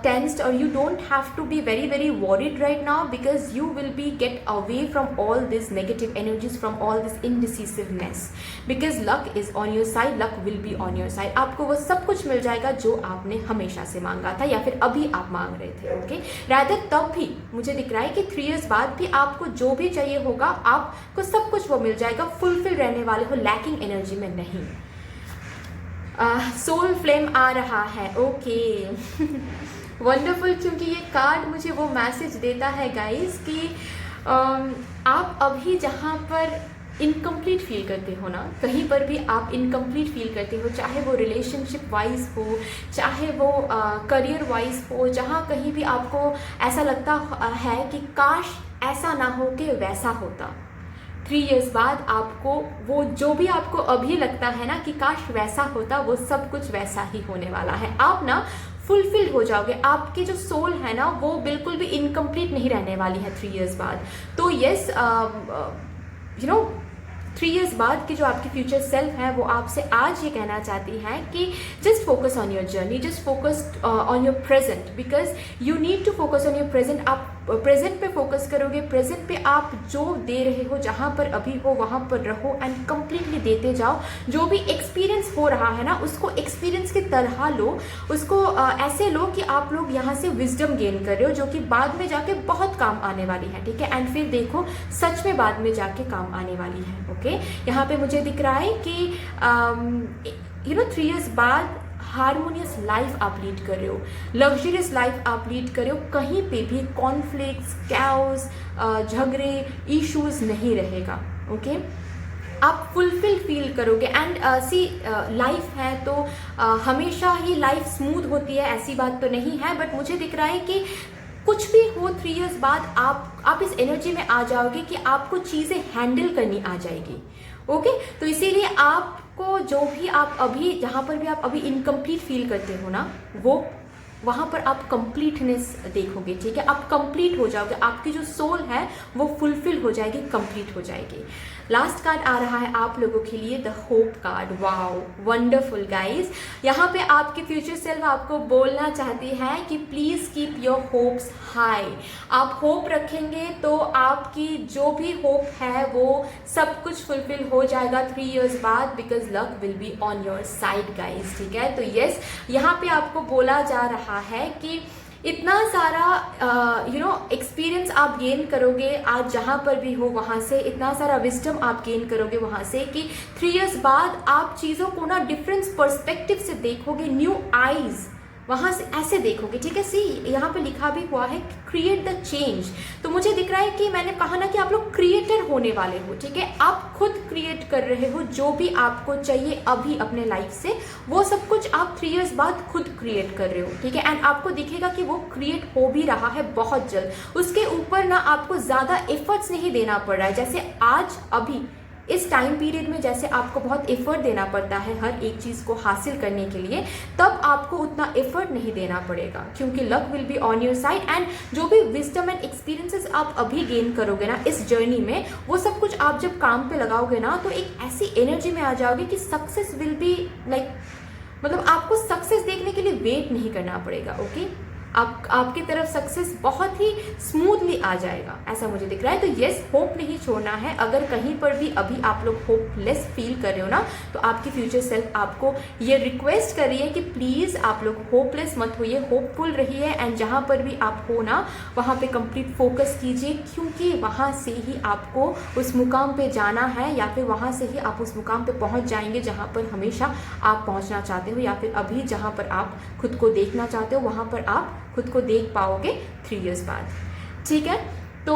tensed, or you don't have to be very worried right now, because you will be get away from all these negative energies, from all this indecisiveness, because luck is on your side, luck will be on your side. आपको वो सब कुछ मिल जाएगा जो आपने हमेशा से मांगा था या फिर अभी आप मांग रहे थे। ओके रादर तब भी मुझे दिख रहा है कि 3 years बाद भी आपको जो भी चाहिए होगा आपको सब कुछ वो मिल जाएगा, फुलफिल रहने वाले हो, लैकिंग एनर्जी में नहीं। सोल फ्लेम आ रहा है, ओके वंडरफुल, क्योंकि ये कार्ड मुझे वो मैसेज देता है गाइस कि आप अभी जहाँ पर इनकम्प्लीट फील करते हो ना, कहीं पर भी आप इनकम्प्लीट फील करते हो, चाहे वो रिलेशनशिप वाइज हो, चाहे वो करियर वाइज हो, जहाँ कहीं भी आपको ऐसा लगता है कि काश ऐसा ना हो कि वैसा होता, 3 years बाद आपको वो जो भी आपको अभी लगता है ना कि काश वैसा होता, वो सब कुछ वैसा ही होने वाला है। आप ना फुलफिल हो जाओगे, आपकी जो सोल है ना वो बिल्कुल भी इनकम्प्लीट नहीं रहने वाली है 3 years बाद। तो यस 3 years बाद की जो आपकी फ्यूचर सेल्फ है वो आपसे आज ये कहना चाहती है कि just focus on your journey, just focus on your present, because you need to focus on your present. आप प्रेजेंट पे फोकस करोगे, प्रेजेंट पे आप जो दे रहे हो, जहाँ पर अभी हो वहाँ पर रहो एंड कम्प्लीटली देते जाओ। जो भी एक्सपीरियंस हो रहा है ना उसको एक्सपीरियंस की तरह लो, उसको ऐसे लो कि आप लोग यहाँ से विजडम गेन कर रहे हो, जो कि बाद में जाके बहुत काम आने वाली है, ठीक है। एंड फिर देखो सच में बाद में जाके काम आने वाली है। ओके यहाँ पे मुझे दिख रहा है कि 3 years बाद हारमोनियस लाइफ आप लीड कर रहे हो, लग्जरियस लाइफ आप लीड कर रहे हो, कहीं पे भी कॉन्फ्लिक्ट्स, कैओस, झगड़े, इश्यूज नहीं रहेगा। ओके आप फुलफिल फील करोगे एंड लाइफ है तो हमेशा ही लाइफ स्मूथ होती है, ऐसी बात तो नहीं है, बट मुझे दिख रहा है कि कुछ भी हो 3 years बाद आप इस एनर्जी में आ जाओगे कि आपको चीज़ें हैंडल करनी आ जाएगी। ओके तो इसीलिए आपको जो भी आप अभी जहाँ पर भी आप अभी इनकम्प्लीट फील करते हो ना, वो वहाँ पर आप कंप्लीटनेस देखोगे, ठीक है। आप कंप्लीट हो जाओगे, आपकी जो सोल है वो फुलफिल हो जाएगी, कंप्लीट हो जाएगी। लास्ट कार्ड आ रहा है आप लोगों के लिए, the hope card. Wow wonderful guys, यहाँ पे आपकी फ्यूचर सेल्फ आपको बोलना चाहती है कि please keep your hopes high. आप होप रखेंगे तो आपकी जो भी होप है वो सब कुछ फुलफिल हो जाएगा 3 years बाद, because luck will be on your side guys, ठीक है। तो यस यहाँ पे आपको बोला जा रहा है कि इतना सारा एक्सपीरियंस आप गेन करोगे आज जहाँ पर भी हो वहाँ से, इतना सारा विजडम आप गेन करोगे वहाँ से कि 3 years बाद आप चीज़ों को ना डिफरेंट पर्सपेक्टिव से देखोगे, न्यू आईज वहाँ से ऐसे देखोगे, ठीक है। सी यहाँ पे लिखा भी हुआ है क्रिएट द चेंज। तो मुझे दिख रहा है कि मैंने कहा ना कि आप लोग क्रिएटर होने वाले हो, ठीक है। आप खुद क्रिएट कर रहे हो जो भी आपको चाहिए अभी अपने लाइफ से, वो सब कुछ आप 3 years बाद खुद क्रिएट कर रहे हो, ठीक है। एंड आपको दिखेगा कि वो क्रिएट हो भी रहा है बहुत जल्द। उसके ऊपर ना आपको ज़्यादा एफर्ट्स नहीं देना पड़ रहा है, जैसे आज अभी इस टाइम पीरियड में जैसे आपको बहुत एफर्ट देना पड़ता है हर एक चीज़ को हासिल करने के लिए, तब आपको उतना एफर्ट नहीं देना पड़ेगा, क्योंकि luck will be on your side. And जो भी विजडम एंड एक्सपीरियंसेस आप अभी गेन करोगे ना इस जर्नी में, वो सब कुछ आप जब काम पे लगाओगे ना तो एक ऐसी एनर्जी में आ जाओगे कि सक्सेस विल बी मतलब आपको सक्सेस देखने के लिए वेट नहीं करना पड़ेगा। ओके आपकी तरफ सक्सेस बहुत ही स्मूथली आ जाएगा, ऐसा मुझे दिख रहा है। तो यस होप नहीं छोड़ना है। अगर कहीं पर भी अभी आप लोग होपलेस फील कर रहे हो ना, तो आपकी फ्यूचर सेल्फ आपको ये रिक्वेस्ट कर रही है कि प्लीज़ आप लोग होपलेस मत होइए, होपफुल रहिए। एंड जहाँ पर भी आप हो ना वहाँ पे कंप्लीट फोकस कीजिए, क्योंकि वहाँ से ही आपको उस मुकाम पे जाना है, या फिर वहाँ से ही आप उस मुकाम पे पहुँच जाएंगे जहाँ पर हमेशा आप पहुँचना चाहते हो, या फिर अभी जहाँ पर आप खुद को देखना चाहते हो वहाँ पर आप खुद को देख पाओगे 3 years बाद, ठीक है। तो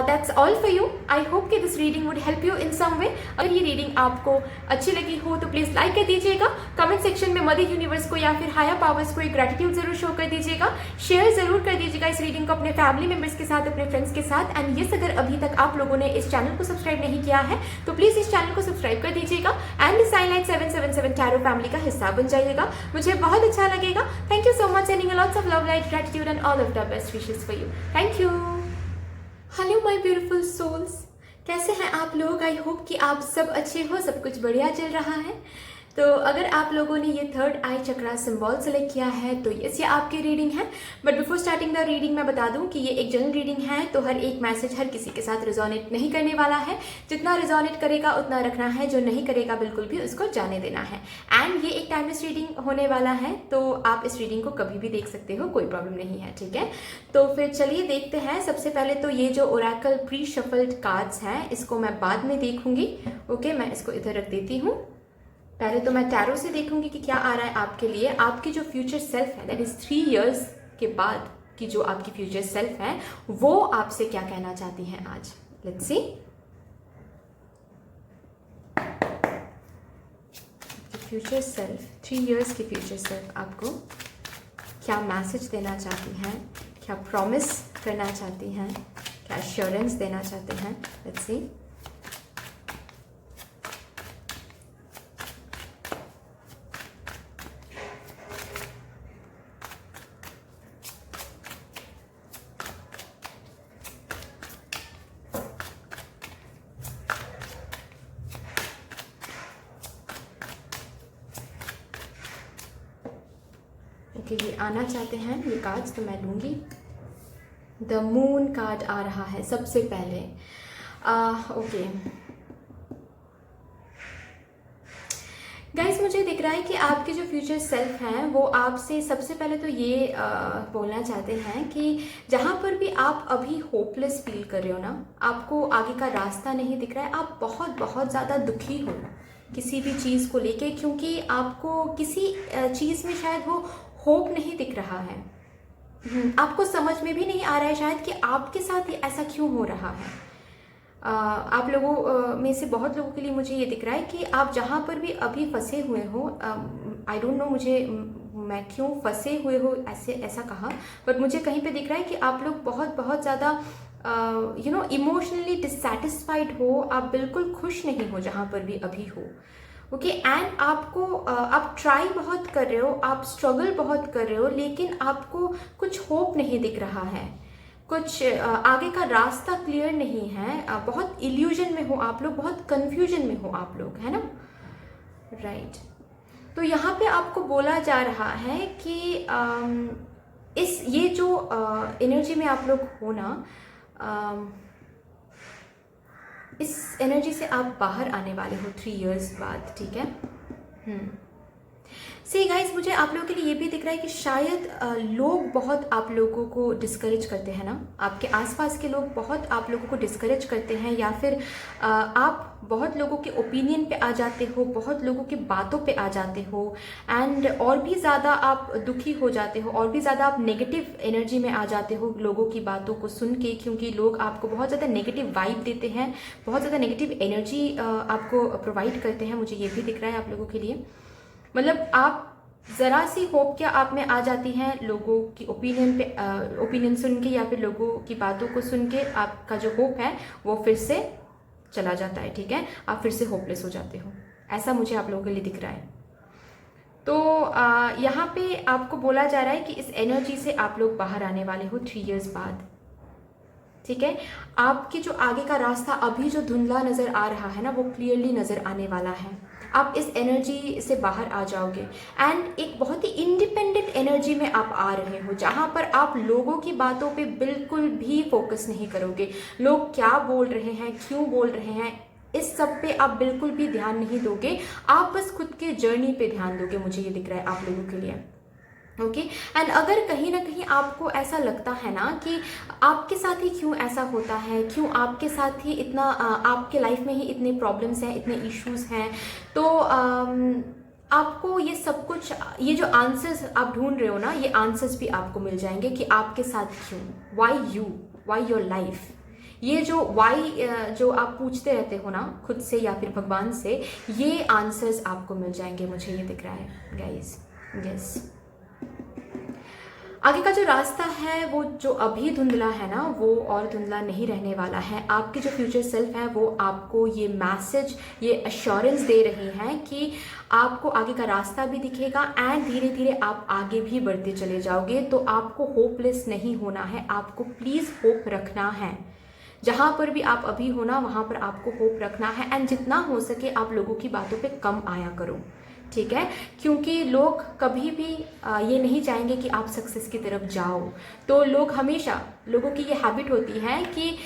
that's all for you. I hope कि this reading would help you in some way. अगर ये रीडिंग आपको अच्छी लगी हो तो प्लीज़ लाइक कर दीजिएगा, कमेंट सेक्शन में मदर यूनिवर्स को या फिर हायर पावर्स को एक ग्रैटिट्यूड जरूर शो कर दीजिएगा, शेयर जरूर कर दीजिएगा इस रीडिंग को अपने अपने फैमिली मेम्बर्स के साथ, अपने फ्रेंड्स के साथ। एंड यस, अगर अभी तक आप लोगों ने इस चैनल को सब्सक्राइब नहीं किया है तो प्लीज़ इस चैनल को सब्सक्राइब कर दीजिएगा एंड साइलाइट 777 टैरो फैमिली का हिस्सा बन जाइएगा, मुझे बहुत अच्छा लगेगा। Thank you so much, sending lots of love, light, gratitude and all of the best wishes for you. Thank you. Hello my beautiful souls, कैसे हैं आप लोग? आई होप कि आप सब अच्छे हो, सब कुछ बढ़िया चल रहा है। तो अगर आप लोगों ने ये थर्ड आई चक्रा सिंबल सेलेक्ट किया है तो यस, ये आपकी रीडिंग है। But before starting the reading मैं बता दूं कि ये एक जनरल रीडिंग है, तो हर एक मैसेज हर किसी के साथ रिजोनेट नहीं करने वाला है। जितना रिजोनेट करेगा उतना रखना है, जो नहीं करेगा बिल्कुल भी उसको जाने देना है। एंड ये एक टाइमलेस रीडिंग होने वाला है, तो आप इस रीडिंग को कभी भी देख सकते हो, कोई प्रॉब्लम नहीं है, ठीक है। तो फिर चलिए देखते हैं। सबसे पहले तो ये जो ओरेकल प्री शफल्ड कार्ड्स हैं इसको मैं बाद में देखूंगी। ओके, मैं इसको इधर रख देती हूँ। पहले तो मैं टैरो से देखूंगी कि क्या आ रहा है आपके लिए। आपकी जो फ्यूचर सेल्फ है, दैट इज 3 इयर्स के बाद की जो आपकी फ्यूचर सेल्फ है, वो आपसे क्या कहना चाहती हैं आज। Let's see. Future self, 3 years की फ्यूचर सेल्फ आपको क्या मैसेज देना चाहती हैं, क्या प्रॉमिस करना चाहती हैं, क्या एश्योरेंस देना चाहते हैं। Let's see. ओके, ये आना चाहते हैं ये कार्ड्स, तो मैं लूँगी। द मून कार्ड आ रहा है सबसे पहले। ओके गाइस, मुझे दिख रहा है कि आपके जो फ्यूचर सेल्फ हैं वो आपसे सबसे पहले तो ये बोलना चाहते हैं कि जहाँ पर भी आप अभी होपलेस फील कर रहे हो ना, आपको आगे का रास्ता नहीं दिख रहा है, आप बहुत बहुत ज़्यादा दुखी हो किसी भी चीज़ को लेके, क्योंकि आपको किसी चीज़ में शायद वो होप नहीं दिख रहा है। आपको समझ में भी नहीं आ रहा है शायद कि आपके साथ ये ऐसा क्यों हो रहा है। आप लोगों में से बहुत लोगों के लिए मुझे ये दिख रहा है कि आप जहाँ पर भी अभी फंसे हुए हो, आई डोंट नो मैं क्यों फंसे हुए हो ऐसा कहा, बट मुझे कहीं पे दिख रहा है कि आप लोग बहुत बहुत ज़्यादा इमोशनली डिससेटिस्फाइड हो, आप बिल्कुल खुश नहीं हो जहाँ पर भी अभी हो। ओके, एंड आपको आप ट्राई बहुत कर रहे हो, आप स्ट्रगल बहुत कर रहे हो, लेकिन आपको कुछ होप नहीं दिख रहा है, कुछ आगे का रास्ता क्लियर नहीं है, बहुत इल्यूजन में हो आप लोग, बहुत कंफ्यूजन में हो आप लोग, है ना, राइट। तो यहाँ पे आपको बोला जा रहा है कि ये जो एनर्जी में आप लोग हो ना, इस एनर्जी से आप बाहर आने वाले हो 3 इयर्स बाद, ठीक है। सी गाइस, मुझे आप लोगों के लिए ये भी दिख रहा है कि शायद लोग बहुत आप लोगों को डिस्करेज करते हैं ना, आपके आसपास के लोग बहुत आप लोगों को डिस्करेज करते हैं, या फिर आप बहुत लोगों के ओपिनियन पे आ जाते हो, बहुत लोगों की बातों पे आ जाते हो, एंड और भी ज़्यादा आप दुखी हो जाते हो, और भी ज़्यादा आप नेगेटिव एनर्जी में आ जाते हो लोगों की बातों को सुन के, क्योंकि लोग आपको बहुत ज़्यादा नेगेटिव वाइब देते हैं, बहुत ज़्यादा नेगेटिव एनर्जी आपको प्रोवाइड करते हैं। मुझे ये भी दिख रहा है आप लोगों के लिए, मतलब आप ज़रा सी होप क्या आप में आ जाती हैं लोगों की ओपिनियन सुन के, या फिर लोगों की बातों को सुन के आपका जो होप है वो फिर से चला जाता है, ठीक है, आप फिर से होपलेस हो जाते हो, ऐसा मुझे आप लोगों के लिए दिख रहा है। तो यहाँ पे आपको बोला जा रहा है कि इस एनर्जी से आप लोग बाहर आने वाले हो 3 इयर्स बाद, ठीक है। आपके जो आगे का रास्ता अभी जो धुंधला नज़र आ रहा है ना, वो क्लियरली नज़र आने वाला है। आप इस एनर्जी से बाहर आ जाओगे, एंड एक बहुत ही इंडिपेंडेंट एनर्जी में आप आ रहे हो, जहाँ पर आप लोगों की बातों पे बिल्कुल भी फोकस नहीं करोगे, लोग क्या बोल रहे हैं, क्यों बोल रहे हैं, इस सब पे आप बिल्कुल भी ध्यान नहीं दोगे, आप बस खुद के जर्नी पे ध्यान दोगे, मुझे ये दिख रहा है आप लोगों के लिए। ओके, एंड अगर कहीं ना कहीं आपको ऐसा लगता है ना कि आपके साथ ही क्यों ऐसा होता है, क्यों आपके साथ ही इतना आपके लाइफ में ही इतने प्रॉब्लम्स हैं, इतने इश्यूज हैं, तो आपको ये सब कुछ, ये जो आंसर्स आप ढूंढ रहे हो ना, ये आंसर्स भी आपको मिल जाएंगे कि आपके साथ क्यों, वाई योर लाइफ। ये जो वाई जो आप पूछते रहते हो ना खुद से या फिर भगवान से, ये आंसर्स आपको मिल जाएंगे, मुझे ये दिख रहा है गाइस। यस, आगे का जो रास्ता है वो जो अभी धुंधला है ना, वो और धुंधला नहीं रहने वाला है। आपकी जो फ्यूचर सेल्फ है वो आपको ये मैसेज, ये अश्योरेंस दे रही है कि आपको आगे का रास्ता भी दिखेगा एंड धीरे धीरे आप आगे भी बढ़ते चले जाओगे। तो आपको होपलेस नहीं होना है, आपको प्लीज़ होप रखना है। जहाँ पर भी आप अभी हो ना, वहाँ पर आपको होप रखना है एंड जितना हो सके आप लोगों की बातों पे कम आया करो, ठीक है? क्योंकि लोग कभी भी ये नहीं चाहेंगे कि आप सक्सेस की तरफ जाओ। तो लोग हमेशा, लोगों की ये हैबिट होती है कि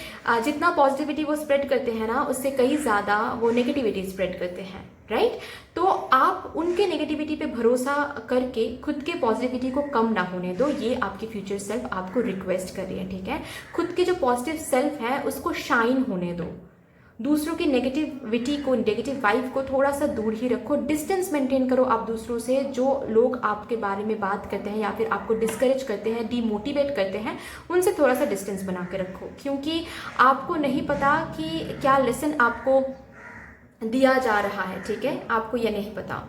जितना पॉजिटिविटी वो स्प्रेड करते हैं ना, उससे कई ज़्यादा वो नेगेटिविटी स्प्रेड करते हैं, राइट? तो आप उनके नेगेटिविटी पे भरोसा करके खुद के पॉजिटिविटी को कम ना होने दो। ये आपकी फ्यूचर सेल्फ आपको रिक्वेस्ट कर रही है, ठीक है? खुद के जो पॉजिटिव सेल्फ है उसको शाइन होने दो। दूसरों की नेगेटिविटी को, नेगेटिव वाइब को थोड़ा सा दूर ही रखो। डिस्टेंस मेंटेन करो आप दूसरों से। जो लोग आपके बारे में बात करते हैं या फिर आपको डिस्करेज करते हैं, डीमोटिवेट करते हैं, उनसे थोड़ा सा डिस्टेंस बना के रखो। क्योंकि आपको नहीं पता कि क्या लेसन आपको दिया जा रहा है, ठीक है? आपको यह नहीं पता।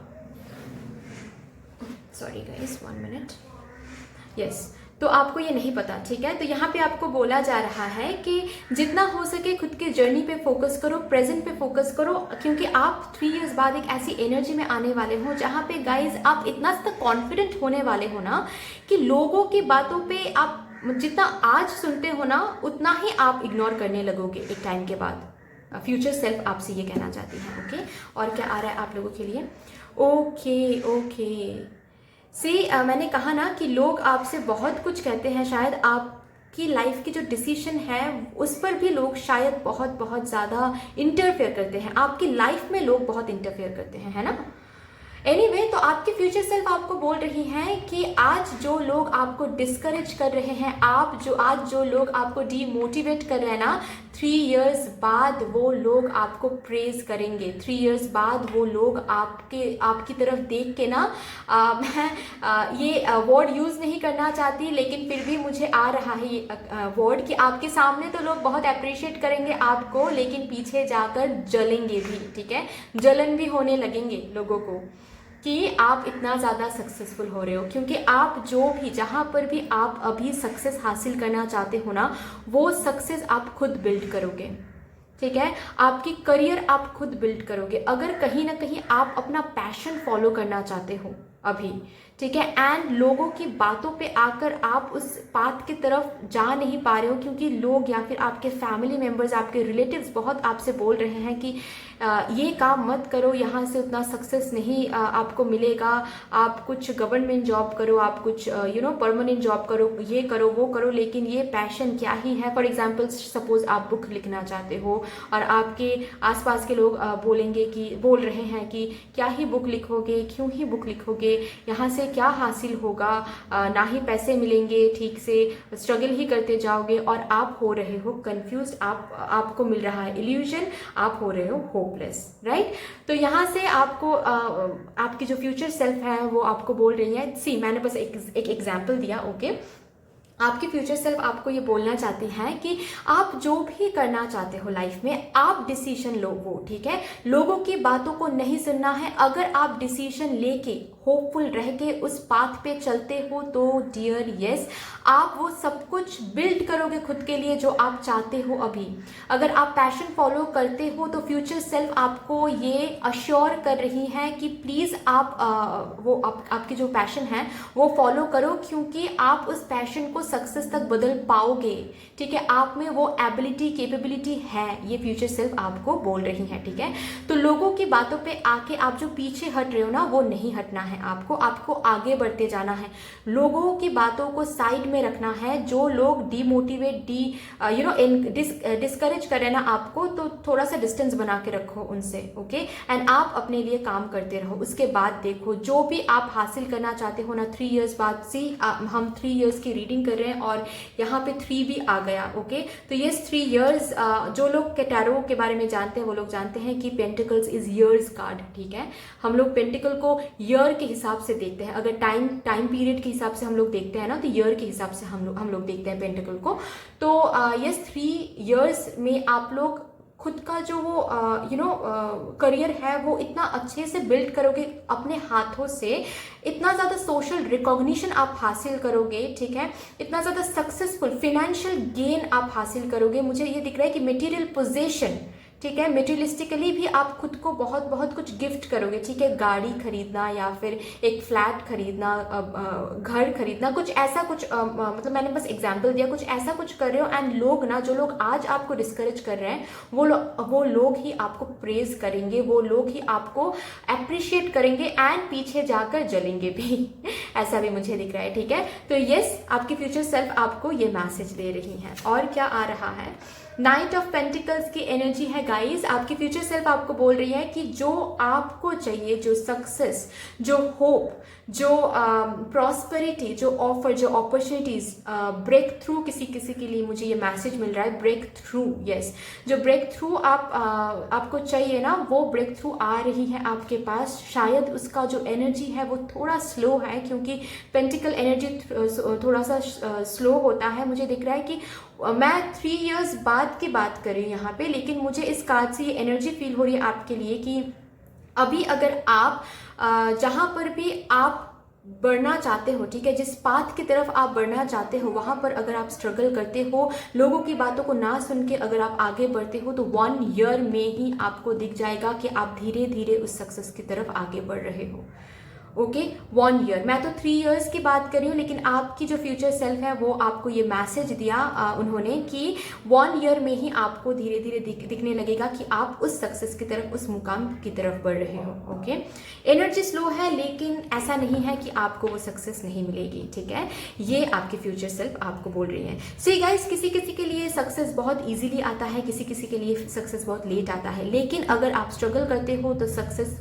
Sorry guys, 1 minute. यस, तो आपको ये नहीं पता, ठीक है? तो यहाँ पे आपको बोला जा रहा है कि जितना हो सके खुद के जर्नी पे फोकस करो, प्रेजेंट पे फोकस करो। क्योंकि आप 3 इयर्स बाद एक ऐसी एनर्जी में आने वाले हो जहाँ पे गाइज आप इतना तक कॉन्फिडेंट होने वाले हो ना कि लोगों की बातों पे आप जितना आज सुनते हो ना, उतना ही आप इग्नोर करने लगोगे एक टाइम के बाद। फ्यूचर सेल्फ आपसे ये कहना चाहती है, ओके? और क्या आ रहा है आप लोगों के लिए? ओके ओके, मैंने कहा ना कि लोग आपसे बहुत कुछ कहते हैं। शायद आपकी लाइफ की जो डिसीजन है उस पर भी लोग शायद बहुत बहुत ज़्यादा इंटरफेयर करते हैं। आपकी लाइफ में लोग बहुत इंटरफेयर करते हैं, है ना? एनीवे, तो आपके फ्यूचर सेल्फ आपको बोल रही हैं कि आज जो लोग आपको डिस्करेज कर रहे हैं, आज जो लोग आपको डीमोटिवेट कर रहे हैं ना, 3 इयर्स बाद वो लोग आपको प्रेज करेंगे। 3 इयर्स बाद वो लोग आपकी तरफ देख के ना, मैं ये वर्ड यूज़ नहीं करना चाहती, लेकिन फिर भी मुझे आ रहा है ये वर्ड कि आपके सामने तो लोग बहुत अप्रिशिएट करेंगे आपको, लेकिन पीछे जाकर जलेंगे भी, ठीक है? जलन भी होने लगेंगे लोगों को कि आप इतना ज़्यादा सक्सेसफुल हो रहे हो। क्योंकि आप जो भी, जहाँ पर भी आप अभी सक्सेस हासिल करना चाहते हो ना, वो सक्सेस आप खुद बिल्ड करोगे, ठीक है? आपकी करियर आप खुद बिल्ड करोगे। अगर कहीं ना कहीं आप अपना पैशन फॉलो करना चाहते हो अभी, ठीक है, एंड लोगों की बातों पे आकर आप उस पाथ की तरफ जा नहीं पा रहे हो क्योंकि लोग या फिर आपके फैमिली मेम्बर्स, आपके रिलेटिव्स बहुत आपसे बोल रहे हैं कि ये काम मत करो, यहाँ से उतना सक्सेस नहीं आपको मिलेगा, आप कुछ गवर्नमेंट जॉब करो, आप कुछ परमानेंट जॉब करो, ये करो वो करो, लेकिन ये पैशन क्या ही है? फॉर एग्जाम्पल, सपोज आप बुक लिखना चाहते हो और आपके आसपास के लोग बोल रहे हैं कि क्या ही बुक लिखोगे, क्यों ही बुक लिखोगे, यहाँ से क्या हासिल होगा, ना ही पैसे मिलेंगे ठीक से, स्ट्रगल ही करते जाओगे और आप हो रहे हो कंफ्यूज, आपको मिल रहा है इल्यूजन, आप हो रहे हो होपलेस, राइट? तो यहाँ से आपको आपकी जो फ्यूचर सेल्फ है वो आपको बोल रही है, मैंने बस एक एग्जाम्पल दिया, ओके? आपकी फ्यूचर सेल्फ आपको ये बोलना चाहती है कि आप जो भी करना चाहते हो लाइफ में, आप डिसीजन लो वो, ठीक है? लोगों की बातों को नहीं सुनना है। अगर आप डिसीजन लेके होपफुल रह के उस पाथ पे चलते हो तो डियर यस, आप वो सब कुछ बिल्ड करोगे खुद के लिए जो आप चाहते हो अभी। अगर आप पैशन फॉलो करते हो तो फ्यूचर सेल्फ आपको ये अश्योर कर रही है कि प्लीज़ आप आपकी जो पैशन है वो फॉलो करो, क्योंकि आप उस पैशन को सक्सेस तक बदल पाओगे, ठीक है? आप में वो एबिलिटी, कैपेबिलिटी है, ये फ्यूचर सेल्फ आपको बोल रही है, ठीक है? तो लोगों की बातों पे आके आप जो पीछे हट रहे हो ना, वो नहीं हटना है आपको आगे बढ़ते जाना है। लोगों की बातों को साइड में रखना है। जो लोग डीमोटिवेट, डिस्करेज कर रहे हैं ना आपको, तो थोड़ा सा डिस्टेंस बना के रखो उनसे, ओके? एंड आप अपने लिए काम करते रहो। उसके बाद देखो जो भी आप हासिल करना चाहते हो ना, 3 इयर्स बाद हम 3 इयर्स की रीडिंग कर रहे हैं और यहाँ पे 3 भी आ गया, ओके? तो ये 3 इयर्स, जो लोग टैरो के बारे में जानते हैं वो लोग जानते हैं कि पेंटिकल्स इज ईयर्स कार्ड, ठीक है? हम लोग पेंटिकल को ईयर के हिसाब से देखते हैं। अगर टाइम पीरियड के हिसाब से हम लोग देखते हैं ना, तो ईयर के हिसाब से हम लोग देखते हैं पेंटिकल को। तो यस, 3 इयर्स में आप लोग खुद का जो वो करियर है वो इतना अच्छे से बिल्ड करोगे अपने हाथों से, इतना ज़्यादा सोशल रिकॉग्निशन आप हासिल करोगे, ठीक है, इतना ज़्यादा सक्सेसफुल फिनेंशियल गेन आप हासिल करोगे। मुझे ये दिख रहा है कि मटेरियल पोजेशन, ठीक है, मटेरियलिस्टिकली भी आप खुद को बहुत बहुत कुछ गिफ्ट करोगे, ठीक है, गाड़ी खरीदना या फिर एक फ्लैट खरीदना, घर खरीदना, कुछ ऐसा कुछ मतलब मैंने बस एग्जांपल दिया, कुछ ऐसा कुछ कर रहे हो। एंड लोग ना, जो लोग आज आपको डिस्करेज कर रहे हैं वो लोग ही आपको प्रेज करेंगे, वो लोग ही आपको अप्रिशिएट करेंगे एंड पीछे जाकर जलेंगे भी ऐसा भी मुझे दिख रहा है, ठीक है। तो यस, आपकी फ्यूचर सेल्फ आपको ये मैसेज दे रही है। और क्या आ रहा है, नाइट ऑफ पेंटिकल्स की एनर्जी है गाइस। आपकी फ्यूचर सेल्फ आपको बोल रही है कि जो आपको चाहिए, जो सक्सेस, जो होप, जो प्रॉस्पेरिटी, जो ऑफर, जो अपॉर्चुनिटीज, ब्रेक थ्रू, किसी किसी के लिए मुझे ये मैसेज मिल रहा है, ब्रेक थ्रू, यस, जो ब्रेक थ्रू आपको चाहिए ना, वो ब्रेक थ्रू आ रही है आपके पास। शायद उसका जो एनर्जी है वो थोड़ा स्लो है, क्योंकि पेंटिकल एनर्जी थोड़ा सा स्लो होता है। मुझे दिख रहा है कि मैं 3 इयर्स बाद की बात कर रही हूँ यहाँ पे, लेकिन मुझे इस कार्ड से ये एनर्जी फील हो रही है आपके लिए कि अभी अगर आप जहाँ पर भी आप बढ़ना चाहते हो, ठीक है, जिस पाथ की तरफ आप बढ़ना चाहते हो, वहां पर अगर आप स्ट्रगल करते हो, लोगों की बातों को ना सुन के अगर आप आगे बढ़ते हो, तो 1 ईयर में ही आपको दिख जाएगा कि आप धीरे धीरे उस सक्सेस की तरफ आगे बढ़ रहे हो। ओके, 1 ईयर, मैं तो 3 इयर्स की बात कर रही हूँ, लेकिन आपकी जो फ्यूचर सेल्फ है वो आपको ये मैसेज दिया उन्होंने कि 1 ईयर में ही आपको धीरे धीरे दिखने लगेगा कि आप उस सक्सेस की तरफ, उस मुकाम की तरफ बढ़ रहे हो। ओके, एनर्जी स्लो है, लेकिन ऐसा नहीं है कि आपको वो सक्सेस नहीं मिलेगी, ठीक है, ये आपकी फ्यूचर सेल्फ आपको बोल रही है। सी गाइस, किसी किसी के लिए सक्सेस बहुत ईजिली आता है, किसी किसी के लिए सक्सेस बहुत लेट आता है, लेकिन अगर आप स्ट्रगल करते हो तो सक्सेस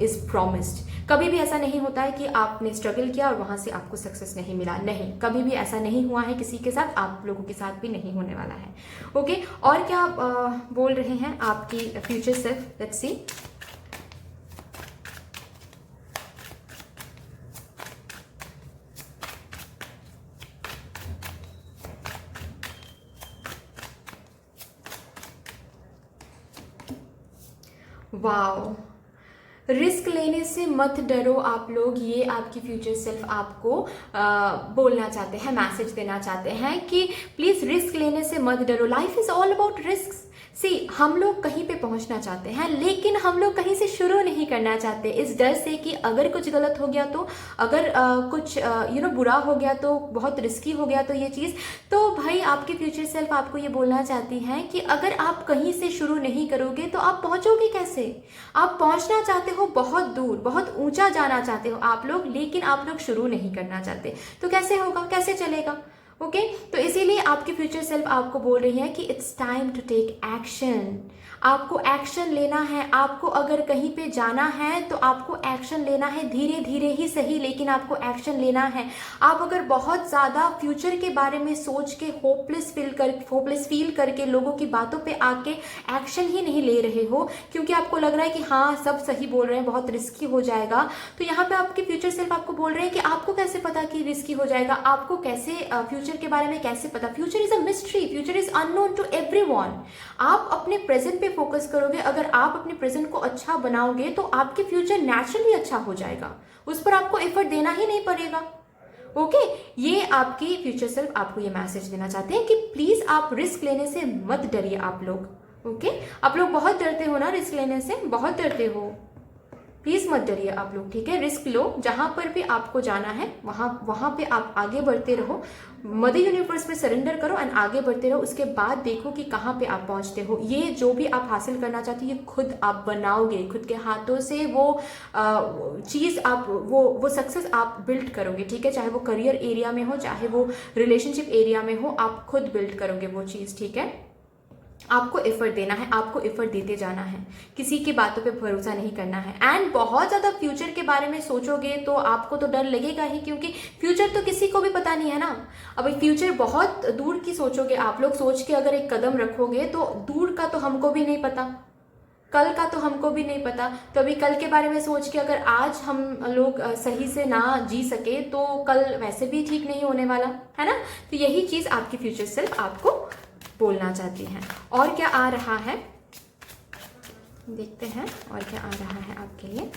इज प्रॉमिस्ड। कभी भी ऐसा नहीं होता है कि आपने स्ट्रगल किया और वहां से आपको सक्सेस नहीं मिला, नहीं, कभी भी ऐसा नहीं हुआ है किसी के साथ, आप लोगों के साथ भी नहीं होने वाला है। ओके, और क्या बोल रहे हैं आपकी future self, let's see. Wow, risk लेने से मत डरो आप लोग, ये आपकी फ्यूचर सेल्फ आपको बोलना चाहते हैं, मैसेज देना चाहते हैं कि प्लीज रिस्क लेने से मत डरो। Life is all about risk. See, हम लोग कहीं पे पहुंचना चाहते हैं, लेकिन हम लोग कहीं से शुरू नहीं करना चाहते, इस डर से कि अगर कुछ गलत हो गया तो, अगर कुछ बुरा हो गया तो, बहुत रिस्की हो गया तो ये चीज़। तो भाई, आपकी फ्यूचर सेल्फ आपको ये बोलना चाहती है कि अगर आप कहीं से शुरू नहीं करोगे तो आप पहुंचोगे कैसे। आप पहुंचना चाहते हो बहुत दूर, बहुत ऊंचा जाना चाहते हो आप लोग, लेकिन आप लोग शुरू नहीं करना चाहते, तो कैसे होगा, कैसे चलेगा। ओके, तो इसीलिए आपकी फ्यूचर सेल्फ आपको बोल रही है कि it's time to take action. आपको एक्शन लेना है, आपको अगर कहीं पे जाना है तो आपको एक्शन लेना है, धीरे धीरे ही सही, लेकिन आपको एक्शन लेना है। आप अगर बहुत ज़्यादा फ्यूचर के बारे में सोच के होपलेस फील करके लोगों की बातों पे आके एक्शन ही नहीं ले रहे हो, क्योंकि आपको लग रहा है कि हाँ सब सही बोल रहे हैं, बहुत रिस्की हो जाएगा, तो यहाँ पे आपके फ्यूचर सेल्फ आपको बोल रहे हैं कि आपको कैसे पता कि रिस्की हो जाएगा, आपको कैसे फ्यूचर के बारे में कैसे पता। Future is a mystery, future is unknown to everyone. आप अपने प्रेजेंट पे फोकस करोगे, अगर आप अपने प्रेजेंट को अच्छा बनाओगे तो आपके फ्यूचर नेचुरली अच्छा हो जाएगा, उस पर आपको एफर्ट देना ही नहीं पड़ेगा। ओके, ये आपकी फ्यूचर सेल्फ आपको ये मैसेज देना चाहते हैं कि प्लीज आप रिस्क लेने से मत डरिए आप लोग। ओके, आप लोग बहुत डरते हो ना रिस्क लेने से, बहुत डरते हो, प्लीज मत डरिए आप लोग, ठीक है, रिस्क लो, जहां पर भी आपको जाना है वहां पे आप आगे बढ़ते रहो, मदर यूनिवर्स पे सरेंडर करो एंड आगे बढ़ते रहो। उसके बाद देखो कि कहाँ पे आप पहुंचते हो। ये जो भी आप हासिल करना चाहते हो ये खुद आप बनाओगे, खुद के हाथों से वो चीज़ आप वो सक्सेस आप बिल्ड करोगे, ठीक है, चाहे वो करियर एरिया में हो, चाहे वो रिलेशनशिप एरिया में हो, आप खुद बिल्ड करोगे वो चीज़, ठीक है। आपको एफर्ट देना है, आपको एफर्ट देते जाना है, किसी की बातों पे भरोसा नहीं करना है। एंड बहुत ज़्यादा फ्यूचर के बारे में सोचोगे तो आपको तो डर लगेगा ही, क्योंकि फ्यूचर तो किसी को भी पता नहीं है ना। अब फ्यूचर बहुत दूर की सोचोगे आप लोग, सोच के अगर एक कदम रखोगे तो दूर का तो हमको भी नहीं पता, कल का तो हमको भी नहीं पता। तो अभी कल के बारे में सोच के अगर आज हम लोग सही से ना जी सके तो कल वैसे भी ठीक नहीं होने वाला है ना। तो यही चीज़ आपकी फ्यूचर सेल्फ आपको बोलना चाहती हैं। और क्या आ रहा है, देखते हैं और क्या आ रहा है आपके लिए।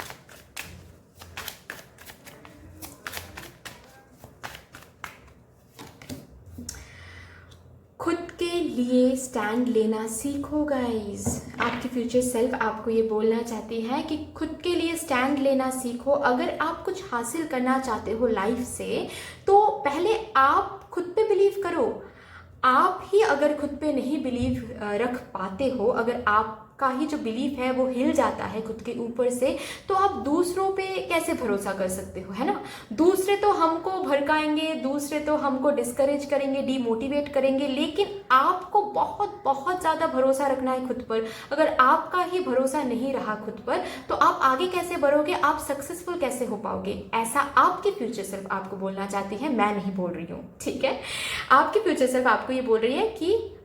खुद के लिए स्टैंड लेना सीखो गाइस। आपकी फ्यूचर सेल्फ आपको ये बोलना चाहती है कि खुद के लिए स्टैंड लेना सीखो। अगर आप कुछ हासिल करना चाहते हो लाइफ से, तो पहले आप खुद पे बिलीव करो। आप ही अगर खुद पे नहीं बिलीव रख पाते हो, अगर आपका ही जो बिलीफ है वो हिल जाता है खुद के ऊपर से, तो आप दूसरों पे कैसे भरोसा कर सकते हो, है ना। दूसरे तो हमको भड़काएंगे, दूसरे तो हमको डिस्करेज करेंगे, डीमोटिवेट करेंगे, लेकिन आपको बहुत बहुत ज़्यादा भरोसा रखना है खुद पर। अगर आपका ही भरोसा नहीं रहा खुद पर, तो आप आगे कैसे बढ़ोगे, आप सक्सेसफुल कैसे हो पाओगे। ऐसा आपकी फ्यूचर सेल्फ आपको बोलना चाहती है, मैं नहीं बोल रही हूँ, ठीक है। आपकी फ्यूचर सेल्फ आपको ये बोल रही है कि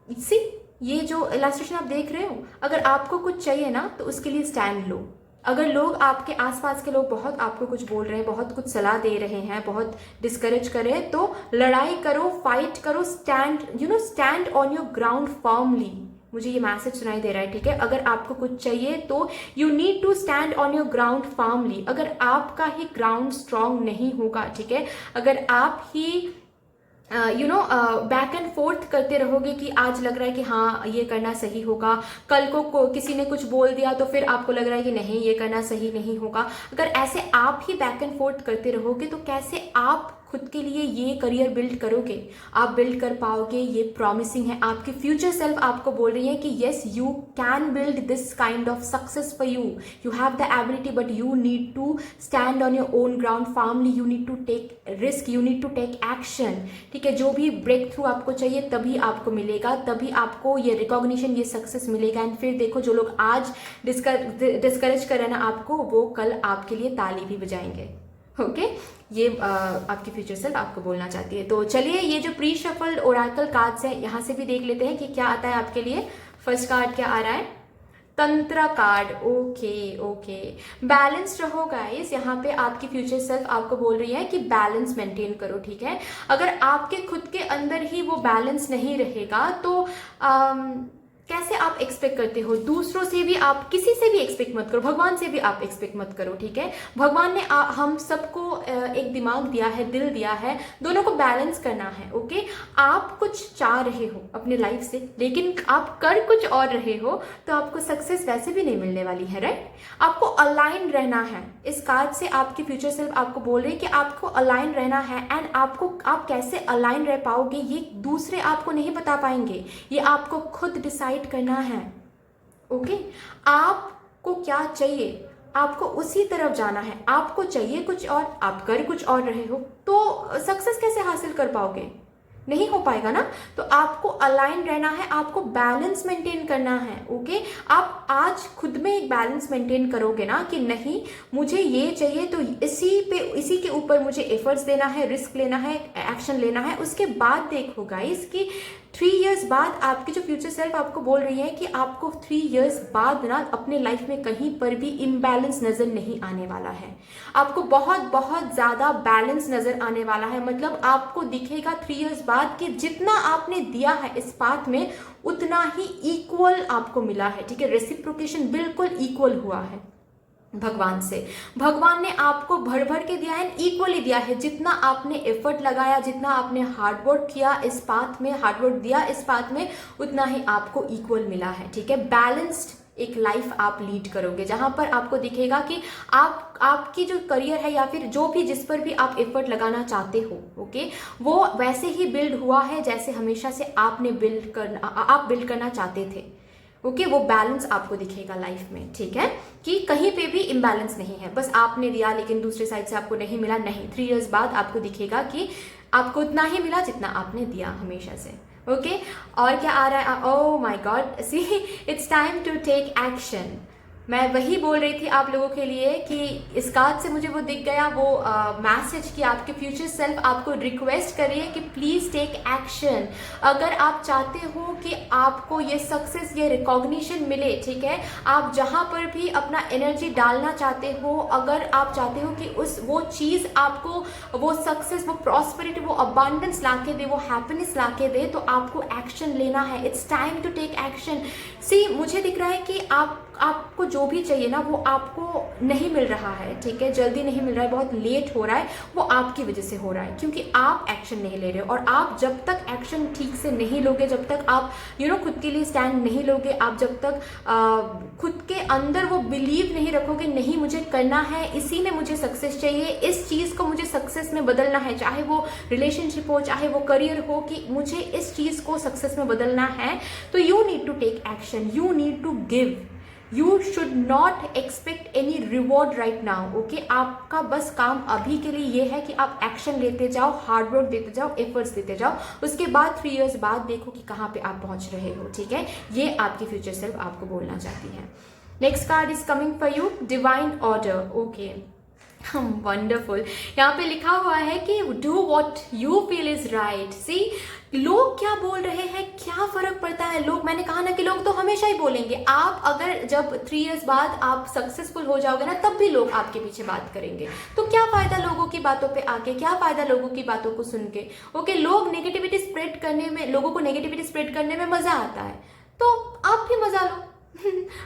सी, ये जो इलस्ट्रेशन आप देख रहे हो, अगर आपको कुछ चाहिए ना तो उसके लिए स्टैंड लो। अगर लोग, आपके आसपास के लोग बहुत आपको कुछ बोल रहे हैं, बहुत कुछ सलाह दे रहे हैं, बहुत डिस्करेज कर रहे हैं, तो लड़ाई करो, फाइट करो, stand, stand on your ground firmly. मुझे ये मैसेज सुनाई दे रहा है, ठीक है। अगर आपको कुछ चाहिए तो you need to stand on your ground firmly. अगर आपका ही ग्राउंड स्ट्रांग नहीं होगा, ठीक है, अगर आप ही बैक एंड फोर्थ करते रहोगे कि आज लग रहा है कि हाँ ये करना सही होगा, कल को किसी ने कुछ बोल दिया तो फिर आपको लग रहा है कि नहीं ये करना सही नहीं होगा, अगर ऐसे आप ही बैक एंड फोर्थ करते रहोगे तो कैसे आप खुद के लिए ये करियर बिल्ड करोगे। आप बिल्ड कर पाओगे, ये प्रॉमिसिंग है। आपकी फ्यूचर सेल्फ आपको बोल रही है कि yes, you can build this kind of success for you. You have the ability, but you need to stand on your own ground firmly. You need to take risk, you need to take action, ठीक है। जो भी break through आपको चाहिए तभी आपको मिलेगा, तभी आपको ये रिकॉग्निशन, ये सक्सेस मिलेगा। एंड फिर देखो, जो लोग आज डिस्करेज कर रहे हैं ना आपको, वो कल आपके लिए ताली भी बजाएंगे। ओके ये आपकी फ्यूचर सेल्फ आपको बोलना चाहती है। तो चलिए, ये जो प्री शफल्ड ओरेकल कार्ड्स हैं, यहाँ से भी देख लेते हैं कि क्या आता है आपके लिए। फर्स्ट कार्ड क्या आ रहा है, तंत्र कार्ड। ओके बैलेंस रहो गाइस। यहाँ पे आपकी फ्यूचर सेल्फ आपको बोल रही है कि बैलेंस मेंटेन करो, ठीक है। अगर आपके खुद के अंदर ही वो बैलेंस नहीं रहेगा तो कैसे आप एक्सपेक्ट करते हो दूसरों से भी, आप किसी से भी एक्सपेक्ट मत करो, भगवान से भी आप एक्सपेक्ट मत करो, ठीक है। भगवान ने हम सबको एक दिमाग दिया है, दिल दिया है, दोनों को बैलेंस करना है। ओके, आप कुछ चाह रहे हो अपने लाइफ से, लेकिन आप कर कुछ और रहे हो, तो आपको सक्सेस वैसे भी नहीं मिलने वाली है, राइट। आपको अलाइन रहना है। इस कार्ड से आपकी फ्यूचर सेल्फ आपको बोल रही है कि आपको अलाइन रहना है। एंड आप कैसे अलाइन रह पाओगे, ये दूसरे आपको नहीं बता पाएंगे, ये आपको खुद डिसाइड करना है। ओके, आपको क्या चाहिए, आपको उसी तरफ जाना है। आपको चाहिए कुछ और, आप कर कुछ और रहे हो, तो सक्सेस कैसे हासिल कर पाओगे, नहीं हो पाएगा ना। तो आपको अलाइन रहना है, आपको बैलेंस मेंटेन करना है। ओके, आप आज खुद में एक बैलेंस मेंटेन करोगे ना कि नहीं मुझे ये चाहिए, तो इसी के ऊपर मुझे एफर्ट्स देना है, रिस्क लेना है, एक्शन लेना है। उसके बाद देखो गाइस कि 3 इयर्स बाद आपकी जो फ्यूचर सेल्फ आपको बोल रही है कि आपको 3 इयर्स बाद ना अपने लाइफ में कहीं पर भी इम्बैलेंस नजर नहीं आने वाला है। आपको बहुत बहुत ज्यादा बैलेंस नजर आने वाला है। मतलब आपको दिखेगा 3 इयर्स बाद कि जितना आपने दिया है इस पाथ में, उतना ही इक्वल आपको मिला है, ठीक है। रेसिप्रोकेशन बिल्कुल इक्वल हुआ है भगवान से। भगवान ने आपको भर भर के दिया है, इक्वली दिया है। जितना आपने एफर्ट लगाया, जितना आपने हार्डवर्क किया इस पाथ में, हार्डवर्क दिया इस पाथ में, उतना ही आपको इक्वल मिला है, ठीक है। बैलेंस्ड एक लाइफ आप लीड करोगे, जहां पर आपको दिखेगा कि आपकी जो करियर है या फिर जो भी जिस पर भी आप एफर्ट लगाना चाहते हो, ओके, वो वैसे ही बिल्ड हुआ है जैसे हमेशा से आप बिल्ड करना चाहते थे। ओके, वो बैलेंस आपको दिखेगा लाइफ में, ठीक है, कि कहीं पे भी इम्बैलेंस नहीं है। बस आपने दिया लेकिन दूसरे साइड से आपको नहीं मिला, नहीं। 3 इयर्स बाद आपको दिखेगा कि आपको उतना ही मिला जितना आपने दिया हमेशा से। ओके, और क्या आ रहा है, oh my god, see it's time to take action. मैं वही बोल रही थी आप लोगों के लिए कि इस कार्ड से मुझे वो दिख गया, वो मैसेज कि आपके फ्यूचर सेल्फ आपको रिक्वेस्ट कर रही है कि प्लीज टेक एक्शन। अगर आप चाहते हो कि आपको ये सक्सेस, ये रिकॉग्निशन मिले, ठीक है, आप जहां पर भी अपना एनर्जी डालना चाहते हो, अगर आप चाहते हो कि वो चीज आपको, वो सक्सेस, वो प्रॉस्पेरिटी, वो अबांडेंस लाके दे, वो हैप्पीनेस लाके दे, तो आपको एक्शन लेना है। It's time to take action. See, मुझे दिख रहा है कि आप आपको जो भी चाहिए ना वो आपको नहीं मिल रहा है, ठीक है, जल्दी नहीं मिल रहा है, बहुत लेट हो रहा है, वो आपकी वजह से हो रहा है, क्योंकि आप एक्शन नहीं ले रहे हो। और आप जब तक एक्शन ठीक से नहीं लोगे, जब तक आप खुद के लिए स्टैंड नहीं लोगे, आप जब तक खुद के अंदर वो बिलीव नहीं रखोगे, नहीं मुझे करना है, इसी में मुझे सक्सेस चाहिए, इस चीज़ को मुझे सक्सेस में बदलना है, चाहे वो रिलेशनशिप हो, चाहे वो करियर हो, कि मुझे इस चीज़ को सक्सेस में बदलना है, तो you need to take action, you need to give, you should not expect any reward right now. Okay, आपका बस काम अभी के लिए ये है कि आप एक्शन लेते जाओ, हार्डवर्क देते जाओ, एफर्ट्स देते जाओ, उसके बाद 3 इयर्स बाद देखो कि कहाँ पे आप पहुंच रहे हो, ठीक है। ये आपकी फ्यूचर सेल्फ आपको बोलना चाहती है। Next card is coming for you, divine order. Okay, wonderful. यहाँ पे लिखा हुआ है कि do what you feel is right. See, लोग क्या बोल रहे हैं, क्या फर्क पड़ता है। लोग, मैंने कहा ना कि लोग तो हमेशा ही बोलेंगे। आप अगर जब 3 इयर्स बाद आप सक्सेसफुल हो जाओगे ना, तब भी लोग आपके पीछे बात करेंगे। तो क्या फायदा लोगों की बातों पे आके, क्या फायदा लोगों की बातों को सुन के। ओके, लोग नेगेटिविटी स्प्रेड करने में, लोगों को नेगेटिविटी स्प्रेड करने में मजा आता है, तो आप भी मजा लो।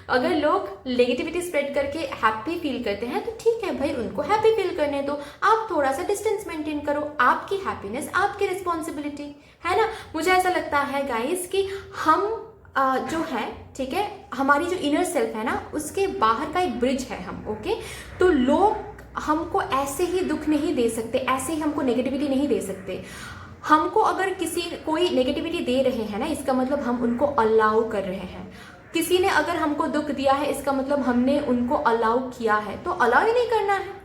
अगर लोग नेगेटिविटी स्प्रेड करके हैप्पी फील करते हैं तो ठीक है भाई, उनको हैप्पी फील करने दो, आप थोड़ा सा डिस्टेंस मेंटेन करो। आपकी हैप्पीनेस आपकी रिस्पॉन्सिबिलिटी है ना। मुझे ऐसा लगता है गाइस कि हम जो है, ठीक है, हमारी जो इनर सेल्फ है ना, उसके बाहर का एक ब्रिज है हम। ओके, तो लोग हमको ऐसे ही दुख नहीं दे सकते, ऐसे ही हमको नेगेटिविटी नहीं दे सकते। हमको अगर कोई नेगेटिविटी दे रहे हैं ना, इसका मतलब हम उनको अलाउ कर रहे हैं। किसी ने अगर हमको दुख दिया है, इसका मतलब हमने उनको अलाउ किया है, तो अलाउ ही नहीं करना है,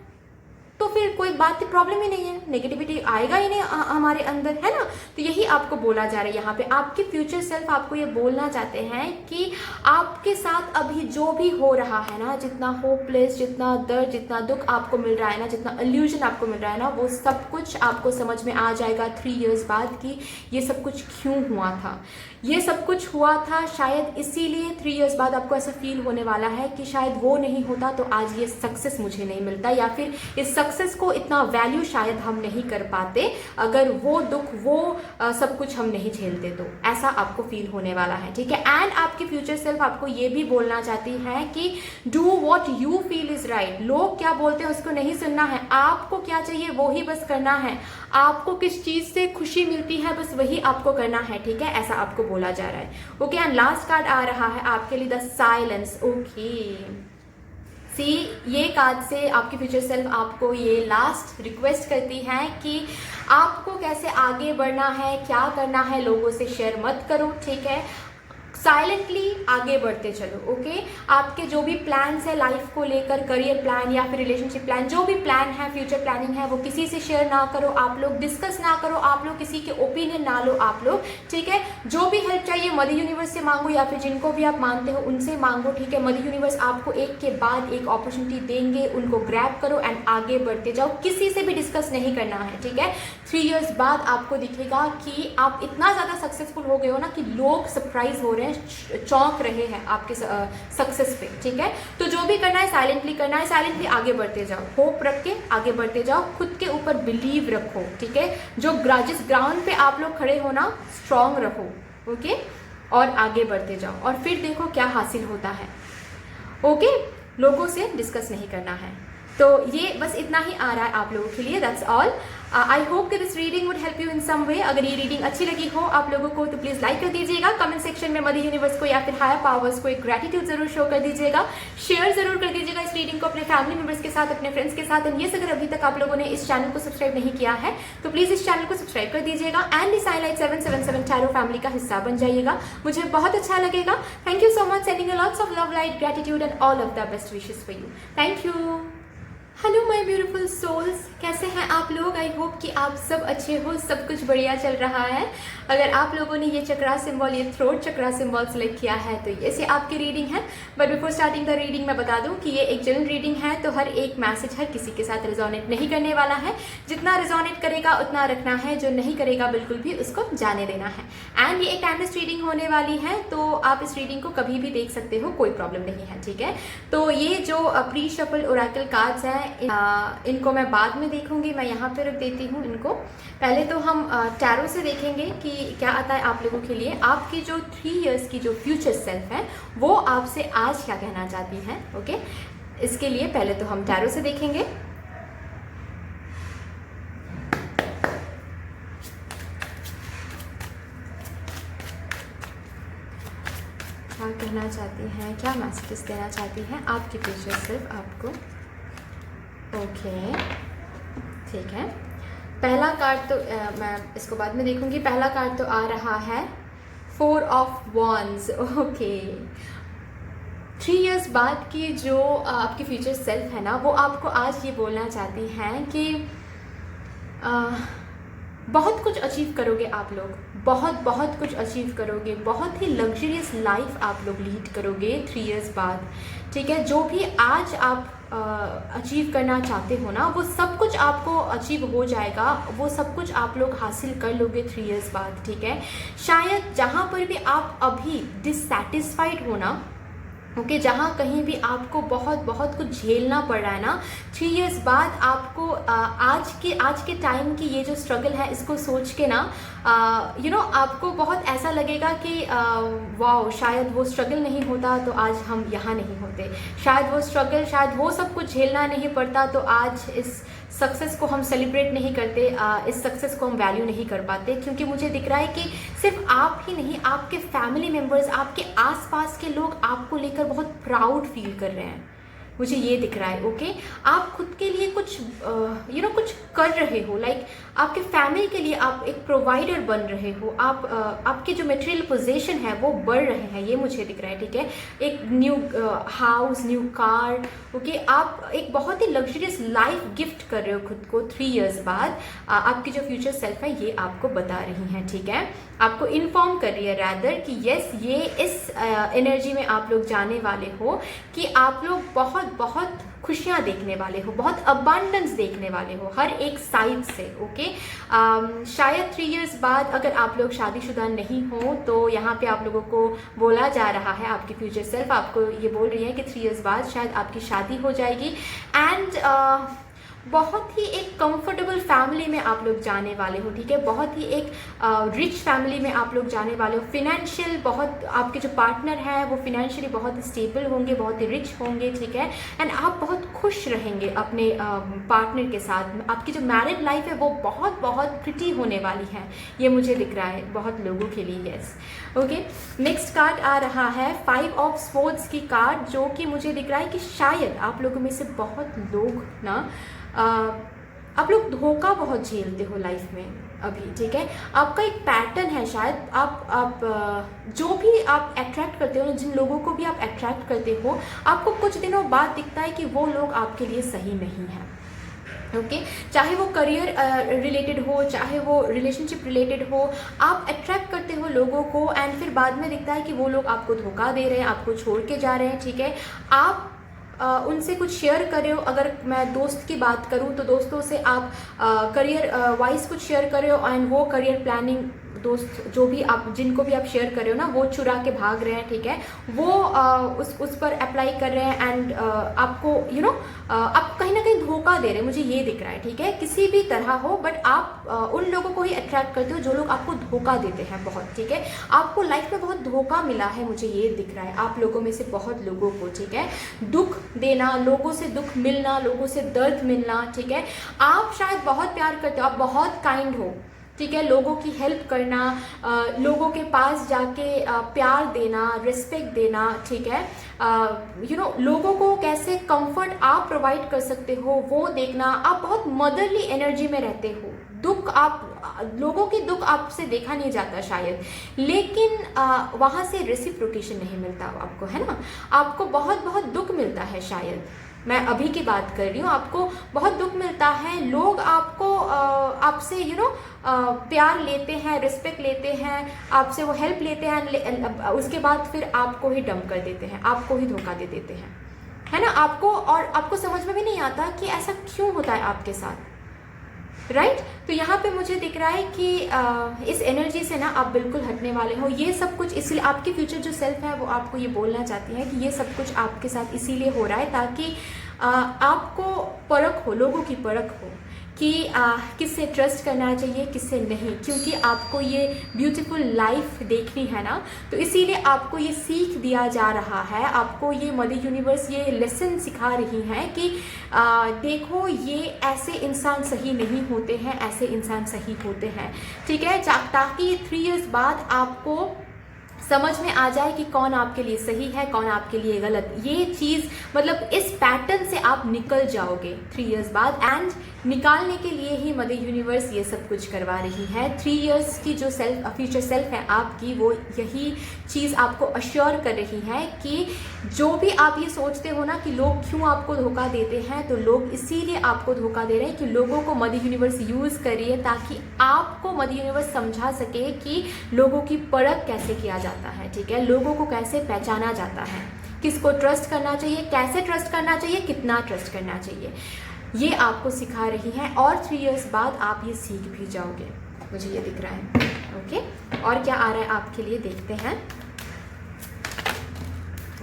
तो फिर कोई बात की प्रॉब्लम ही नहीं है, नेगेटिविटी आएगा ही नहीं हमारे अंदर, है ना। तो यही आपको बोला जा रहा है यहाँ पे। आपके फ्यूचर सेल्फ आपको ये बोलना चाहते हैं कि आपके साथ अभी जो भी हो रहा है ना, जितना होपलेस, जितना दर्द, जितना दुख आपको मिल रहा है ना, जितना इल्यूजन आपको मिल रहा है ना, वो सब कुछ आपको समझ में आ जाएगा 3 इयर्स बाद कि ये सब कुछ क्यों हुआ था। ये सब कुछ हुआ था शायद इसीलिए 3 इयर्स बाद आपको ऐसा फील होने वाला है कि शायद वो नहीं होता तो आज ये सक्सेस मुझे नहीं मिलता, या फिर इस सक्सेस को इतना वैल्यू शायद हम नहीं कर पाते अगर वो दुख, वो सब कुछ हम नहीं झेलते, तो ऐसा आपको फील होने वाला है, ठीक है। एंड आपकी फ्यूचर सेल्फ आपको ये भी बोलना चाहती है कि do what you feel is right. लोग क्या बोलते हैं उसको नहीं सुनना है, आपको क्या चाहिए वो ही बस करना है। आपको किस चीज से खुशी मिलती है बस वही आपको करना है, ठीक है, ऐसा आपको बोला जा रहा है। ओके, एंड लास्ट कार्ड आ रहा है आपके लिए, द साइलेंस। ओके, सी, ये कार्ड से आपकी फ्यूचर सेल्फ आपको ये लास्ट रिक्वेस्ट करती है कि आपको कैसे आगे बढ़ना है, क्या करना है, लोगों से शेयर मत करो, ठीक है। साइलेंटली आगे बढ़ते चलो। ओके, आपके जो भी प्लान्स है लाइफ को लेकर, करियर प्लान या फिर रिलेशनशिप प्लान, जो भी प्लान है, फ्यूचर प्लानिंग है, वो किसी से शेयर ना करो, आप लोग डिस्कस ना करो, आप लोग किसी के ओपिनियन ना लो आप लोग, ठीक है। जो भी हेल्प चाहिए मदर यूनिवर्स से मांगो, या फिर जिनको भी आप मानते हो उनसे मांगो, ठीक है। मदर यूनिवर्स आपको एक के बाद एक अपॉर्चुनिटी देंगे, उनको ग्रैब करो एंड आगे बढ़ते जाओ। किसी से भी डिस्कस नहीं करना है, ठीक है। 3 इयर्स बाद आपको दिखेगा कि आप इतना ज़्यादा सक्सेसफुल हो गए हो ना कि लोग सरप्राइज हो रहे हैं, चौंक रहे हैं आपके सक्सेस पे, ठीक है। तो जो भी करना है साइलेंटली करना है, साइलेंटली आगे बढ़ते जाओ, होप रख के आगे बढ़ते जाओ, खुद के ऊपर बिलीव रखो, ठीक है। जिस ग्राउंड पे आप लोग खड़े हो ना, स्ट्रांग रहो, ओके, और आगे बढ़ते जाओ, और फिर देखो क्या हासिल होता है। ओके, लोगों से डिस्कस नहीं करना है। तो ये बस इतना ही आ रहा है आप लोगों के लिए, दैट्स ऑल। आई होप कि this reading would help you in some way. अगर ये रीडिंग अच्छी लगी हो आप लोगों को तो प्लीज़ लाइक कर दीजिएगा, कमेंट सेक्शन में मदर यूनिवर्स को या फिर हायर पावर्स को एक ग्रेटिट्यूड जरूर शो कर दीजिएगा, शेयर जरूर कर दीजिएगा इस रीडिंग को अपने फैमिली मेंबर्स के साथ, अपने फ्रेंड्स के साथ। एंड ये अगर अभी तक आप लोगों ने इस चैनल को सब्सक्राइब नहीं किया है तो प्लीज़ इस चैनल को सब्सक्राइब कर दीजिएगा एंड इस साइलाइट 777 टैरो फैमिली का हिस्सा बन जाइएगा, मुझे बहुत अच्छा लगेगा। Thank you so much, sending lots of love, light, gratitude and all of the best wishes for you. Thank you. Hello my beautiful souls, कैसे हैं आप लोग। आई होप कि आप सब अच्छे हो, सब कुछ बढ़िया चल रहा है। अगर आप लोगों ने ये चक्रा सिंबल, ये थ्रोट चक्रा सिंबल सेलेक्ट किया है तो ये से आपकी रीडिंग है। But before starting the reading मैं बता दूं कि ये एक जनरल रीडिंग है, तो हर एक मैसेज हर किसी के साथ रिजोनेट नहीं करने वाला है। जितना रिजोनेट करेगा उतना रखना है, जो नहीं करेगा बिल्कुल भी उसको जाने देना है। एंड ये एक टाइमलेस रीडिंग होने वाली है, तो आप इस रीडिंग को कभी भी देख सकते हो, कोई प्रॉब्लम नहीं है, ठीक है। तो ये जो प्री शफल ओरेकल कार्ड्स हैं इनको मैं बाद में देखूंगी, मैं यहाँ पे रख देती हूँ इनको। पहले तो हम टैरो से देखेंगे कि क्या आता है आप लोगों के लिए। आपकी जो 3 इयर्स की जो फ्यूचर सेल्फ है वो आपसे आज क्या कहना चाहती है। ओके, इसके लिए पहले तो हम टैरो से देखेंगे। क्या कहना चाहती हैं, क्या मैसेजेस देना चाहती हैं आपकी फ्यूचर सेल्फ आपको। ओके ठीक है, पहला कार्ड तो मैं इसको बाद में देखूंगी। पहला कार्ड तो आ रहा है 4 ऑफ वॉन्ड्स। ओके, 3 इयर्स बाद की जो आपकी फ्यूचर सेल्फ है ना, वो आपको आज ये बोलना चाहती हैं कि बहुत कुछ अचीव करोगे आप लोग, बहुत कुछ अचीव करोगे, बहुत ही लग्जरियस लाइफ आप लोग लीड करोगे 3 इयर्स बाद। ठीक है, जो भी आज आप अचीव करना चाहते हो ना, वो सब कुछ आपको अचीव हो जाएगा, वो सब कुछ आप लोग हासिल कर लोगे 3 इयर्स बाद। ठीक है, शायद जहाँ पर भी आप अभी डिससैटिस्फाइड हो ना, ओके, जहाँ कहीं भी आपको बहुत कुछ झेलना पड़ रहा है ना, 3 इयर्स बाद आपको आज के टाइम की ये जो स्ट्रगल है इसको सोच के ना आपको बहुत ऐसा लगेगा कि वाओ, शायद वो स्ट्रगल नहीं होता तो आज हम यहाँ नहीं होते, शायद वो स्ट्रगल, शायद वो सब कुछ झेलना नहीं पड़ता तो आज इस सक्सेस को हम सेलिब्रेट नहीं करते, इस सक्सेस को हम वैल्यू नहीं कर पाते। क्योंकि मुझे दिख रहा है कि सिर्फ आप ही नहीं, आपके फैमिली मेम्बर्स, आपके आसपास के लोग आपको लेकर बहुत प्राउड फील कर रहे हैं, मुझे ये दिख रहा है। ओके, आप खुद के लिए कुछ कुछ कर रहे हो, लाइक आपके फैमिली के लिए आप एक प्रोवाइडर बन रहे हो, आपके जो मटेरियल पोजीशन है वो बढ़ रहे हैं, ये मुझे दिख रहा है। ठीक है, एक new house, new car, okay, आप एक बहुत ही लग्जरियस लाइफ गिफ्ट कर रहे हो खुद को 3 इयर्स बाद। आपकी जो फ्यूचर सेल्फ है ये आपको बता रही हैं। ठीक है, आपको इन्फॉर्म कर रही है रैदर कि यस, ये इस एनर्जी में आप लोग जाने वाले हो कि आप लोग बहुत खुशियाँ देखने वाले हो, बहुत अबांडेंस देखने वाले हो हर एक साइड से। ओके, शायद 3 इयर्स बाद अगर आप लोग शादीशुदा नहीं हो तो यहाँ पे आप लोगों को बोला जा रहा है, आपकी फ्यूचर सेल्फ आपको ये बोल रही है कि 3 इयर्स बाद शायद आपकी शादी हो जाएगी एंड बहुत ही एक कंफर्टेबल फैमिली में आप लोग जाने वाले हो। ठीक है, बहुत ही एक रिच फैमिली में आप लोग जाने वाले हो। फिनेंशियल, बहुत आपके जो पार्टनर हैं वो फिनेंशियली बहुत स्टेबल होंगे, बहुत ही रिच होंगे। ठीक है, एंड आप बहुत खुश रहेंगे अपने पार्टनर के साथ। आपकी जो मैरिड लाइफ है वो बहुत प्रिटी होने वाली है, ये मुझे दिख रहा है बहुत लोगों के लिए। यस, ओके, नेक्स्ट कार्ड आ रहा है 5 ऑफ स्वॉर्ड्स की कार्ड, जो कि मुझे दिख रहा है कि शायद आप लोगों में से बहुत लोग ना आप लोग धोखा बहुत झेलते हो लाइफ में अभी। ठीक है, आपका एक पैटर्न है, शायद आप जो भी आप अट्रैक्ट करते हो, जिन लोगों को भी आप अट्रैक्ट करते हो, आपको कुछ दिनों बाद दिखता है कि वो लोग आपके लिए सही नहीं है। ओके, चाहे वो करियर रिलेटेड हो, चाहे वो रिलेशनशिप रिलेटेड हो, आप अट्रैक्ट करते हो लोगों को एंड फिर बाद में दिखता है कि वो लोग आपको धोखा दे रहे हैं, आपको छोड़ के जा रहे हैं। ठीक है, आप उनसे कुछ शेयर कर रहे हो, अगर मैं दोस्त की बात करूं तो दोस्तों से आप करियर वाइज कुछ शेयर कर रहे हो एंड वो करियर प्लानिंग दोस्त जो भी आप जिनको भी आप शेयर कर रहे हो ना, वो चुरा के भाग रहे हैं। ठीक है, वो उस पर अप्लाई कर रहे हैं एंड आपको आप कहीं ना कहीं धोखा दे रहे हैं, मुझे ये दिख रहा है। ठीक है, किसी भी तरह हो, बट आप उन लोगों को ही अट्रैक्ट करते हो जो लोग आपको धोखा देते हैं बहुत। ठीक है, आपको लाइफ में बहुत धोखा मिला है, मुझे ये दिख रहा है आप लोगों में से बहुत लोगों को। ठीक है, दुख देना, लोगों से दुख मिलना, लोगों से दर्द मिलना। ठीक है, आप शायद बहुत प्यार करते हो, आप बहुत काइंड हो। ठीक है, लोगों की हेल्प करना, लोगों के पास जाके प्यार देना, रिस्पेक्ट देना। ठीक है, लोगों को कैसे कंफर्ट आप प्रोवाइड कर सकते हो वो देखना। आप बहुत मदरली एनर्जी में रहते हो, दुख आप लोगों के दुख आपसे देखा नहीं जाता शायद, लेकिन वहाँ से रेसिप्रोकेशन नहीं मिलता आपको, है ना। आपको बहुत दुख मिलता है शायद, मैं अभी की बात कर रही हूँ, आपको बहुत दुख मिलता है। लोग आपको आपसे प्यार लेते हैं, रिस्पेक्ट लेते हैं, आपसे वो हेल्प लेते हैं, उसके बाद फिर आपको ही डंप कर देते हैं, आपको ही धोखा दे देते हैं, है ना। आपको समझ में भी नहीं आता कि ऐसा क्यों होता है आपके साथ, राइट। तो यहाँ पे मुझे दिख रहा है कि इस एनर्जी से ना आप बिल्कुल हटने वाले हो। ये सब कुछ इसलिए आपकी फ्यूचर जो सेल्फ है वो आपको ये बोलना चाहती है कि ये सब कुछ आपके साथ इसीलिए हो रहा है ताकि आपको परख हो, लोगों की परख हो कि किससे ट्रस्ट करना चाहिए, किससे नहीं, क्योंकि आपको ये ब्यूटीफुल लाइफ देखनी है ना, तो इसीलिए आपको ये सीख दिया जा रहा है, आपको ये मदर यूनिवर्स ये लेसन सिखा रही है कि देखो ये ऐसे इंसान सही नहीं होते हैं, ऐसे इंसान सही होते हैं, ठीक है, ताकि 3 इयर्स बाद आपको समझ में आ जाए कि कौन आपके लिए सही है, कौन आपके लिए गलत। ये चीज़ मतलब इस पैटर्न से आप निकल जाओगे 3 इयर्स बाद, एंड निकालने के लिए ही मदर यूनिवर्स ये सब कुछ करवा रही है। 3 इयर्स की जो फ्यूचर सेल्फ है आपकी, वो यही चीज़ आपको अश्योर कर रही है कि जो भी आप ये सोचते हो ना कि लोग क्यों आपको धोखा देते हैं, तो लोग इसीलिए आपको धोखा दे रहे हैं कि लोगों को मदर यूनिवर्स यूज़ कर रही है ताकि आपको मदर यूनिवर्स समझा सके कि लोगों की परख कैसे किया जाता है, ठीक है, लोगों को कैसे पहचाना जाता है, किसको ट्रस्ट करना चाहिए, कैसे ट्रस्ट करना चाहिए, कितना ट्रस्ट करना चाहिए, ये आपको सिखा रही है। और 3 इयर्स बाद आप ये सीख भी जाओगे, मुझे ये दिख रहा है। ओके, और क्या आ रहा है आपके लिए, देखते हैं।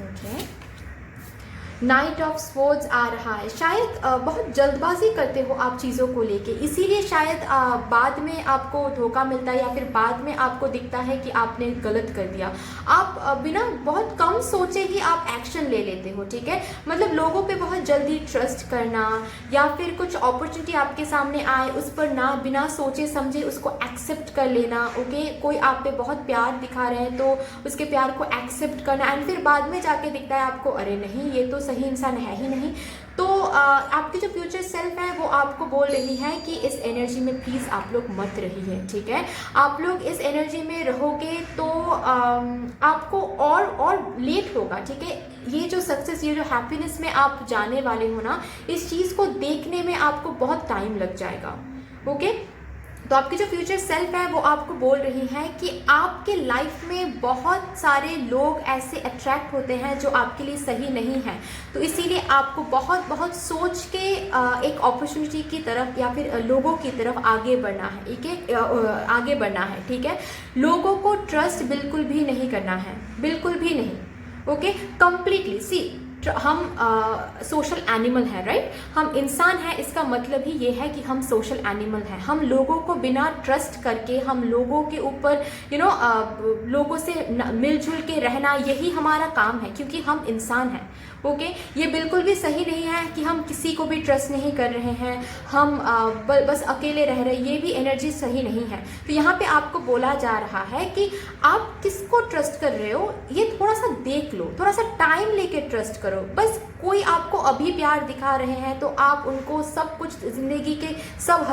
ओके, नाइट ऑफ स्वॉर्ड्स आ रहा है। शायद बहुत जल्दबाजी करते हो आप चीज़ों को लेके, इसीलिए शायद बाद में आपको धोखा मिलता है या फिर बाद में आपको दिखता है कि आपने गलत कर दिया। आप बिना बहुत कम सोचे ही आप एक्शन ले लेते हो, ठीक है, मतलब लोगों पे बहुत जल्दी ट्रस्ट करना या फिर कुछ अपॉर्चुनिटी आपके सामने आए उस पर ना बिना सोचे समझे उसको एक्सेप्ट कर लेना। ओके, कोई आप पे बहुत प्यार दिखा रहे हैं तो उसके प्यार को एक्सेप्ट करना, एंड फिर बाद में जाके दिखता है आपको अरे नहीं ये तो सही इंसान है ही नहीं। तो आपकी जो फ्यूचर सेल्फ है वो आपको बोल रही है कि इस एनर्जी में प्लीज़ आप लोग मत रहिए, ठीक है, आप लोग इस एनर्जी में रहोगे तो आपको और लेट होगा, ठीक है, ये जो सक्सेस, ये जो हैप्पीनेस में आप जाने वाले हो ना, इस चीज़ को देखने में आपको बहुत टाइम लग जाएगा। ओके, तो आपकी जो फ्यूचर सेल्फ है वो आपको बोल रही है कि आपके लाइफ में बहुत सारे लोग ऐसे अट्रैक्ट होते हैं जो आपके लिए सही नहीं है, तो इसीलिए आपको बहुत बहुत सोच के एक अपॉर्चुनिटी की तरफ या फिर लोगों की तरफ आगे बढ़ना है, ठीक है, आगे बढ़ना है, ठीक है, लोगों को ट्रस्ट बिल्कुल भी नहीं करना है, बिल्कुल भी नहीं। ओके, कंप्लीटली सी हम सोशल एनिमल हैं, राइट, हम इंसान हैं, इसका मतलब ही ये है कि हम सोशल एनिमल हैं। हम लोगों को बिना ट्रस्ट करके, हम लोगों के ऊपर लोगों से मिलजुल के रहना, यही हमारा काम है क्योंकि हम इंसान हैं। ओके, ये बिल्कुल भी सही नहीं है कि हम किसी को भी ट्रस्ट नहीं कर रहे हैं, हम बस अकेले रह रहे हैं, ये भी एनर्जी सही नहीं है। तो यहाँ पे आपको बोला जा रहा है कि आप किसको ट्रस्ट कर रहे हो ये थोड़ा सा देख लो, थोड़ा सा टाइम लेके ट्रस्ट करो। बस कोई आपको अभी प्यार दिखा रहे हैं तो आप उनको सब कुछ ज़िंदगी के सब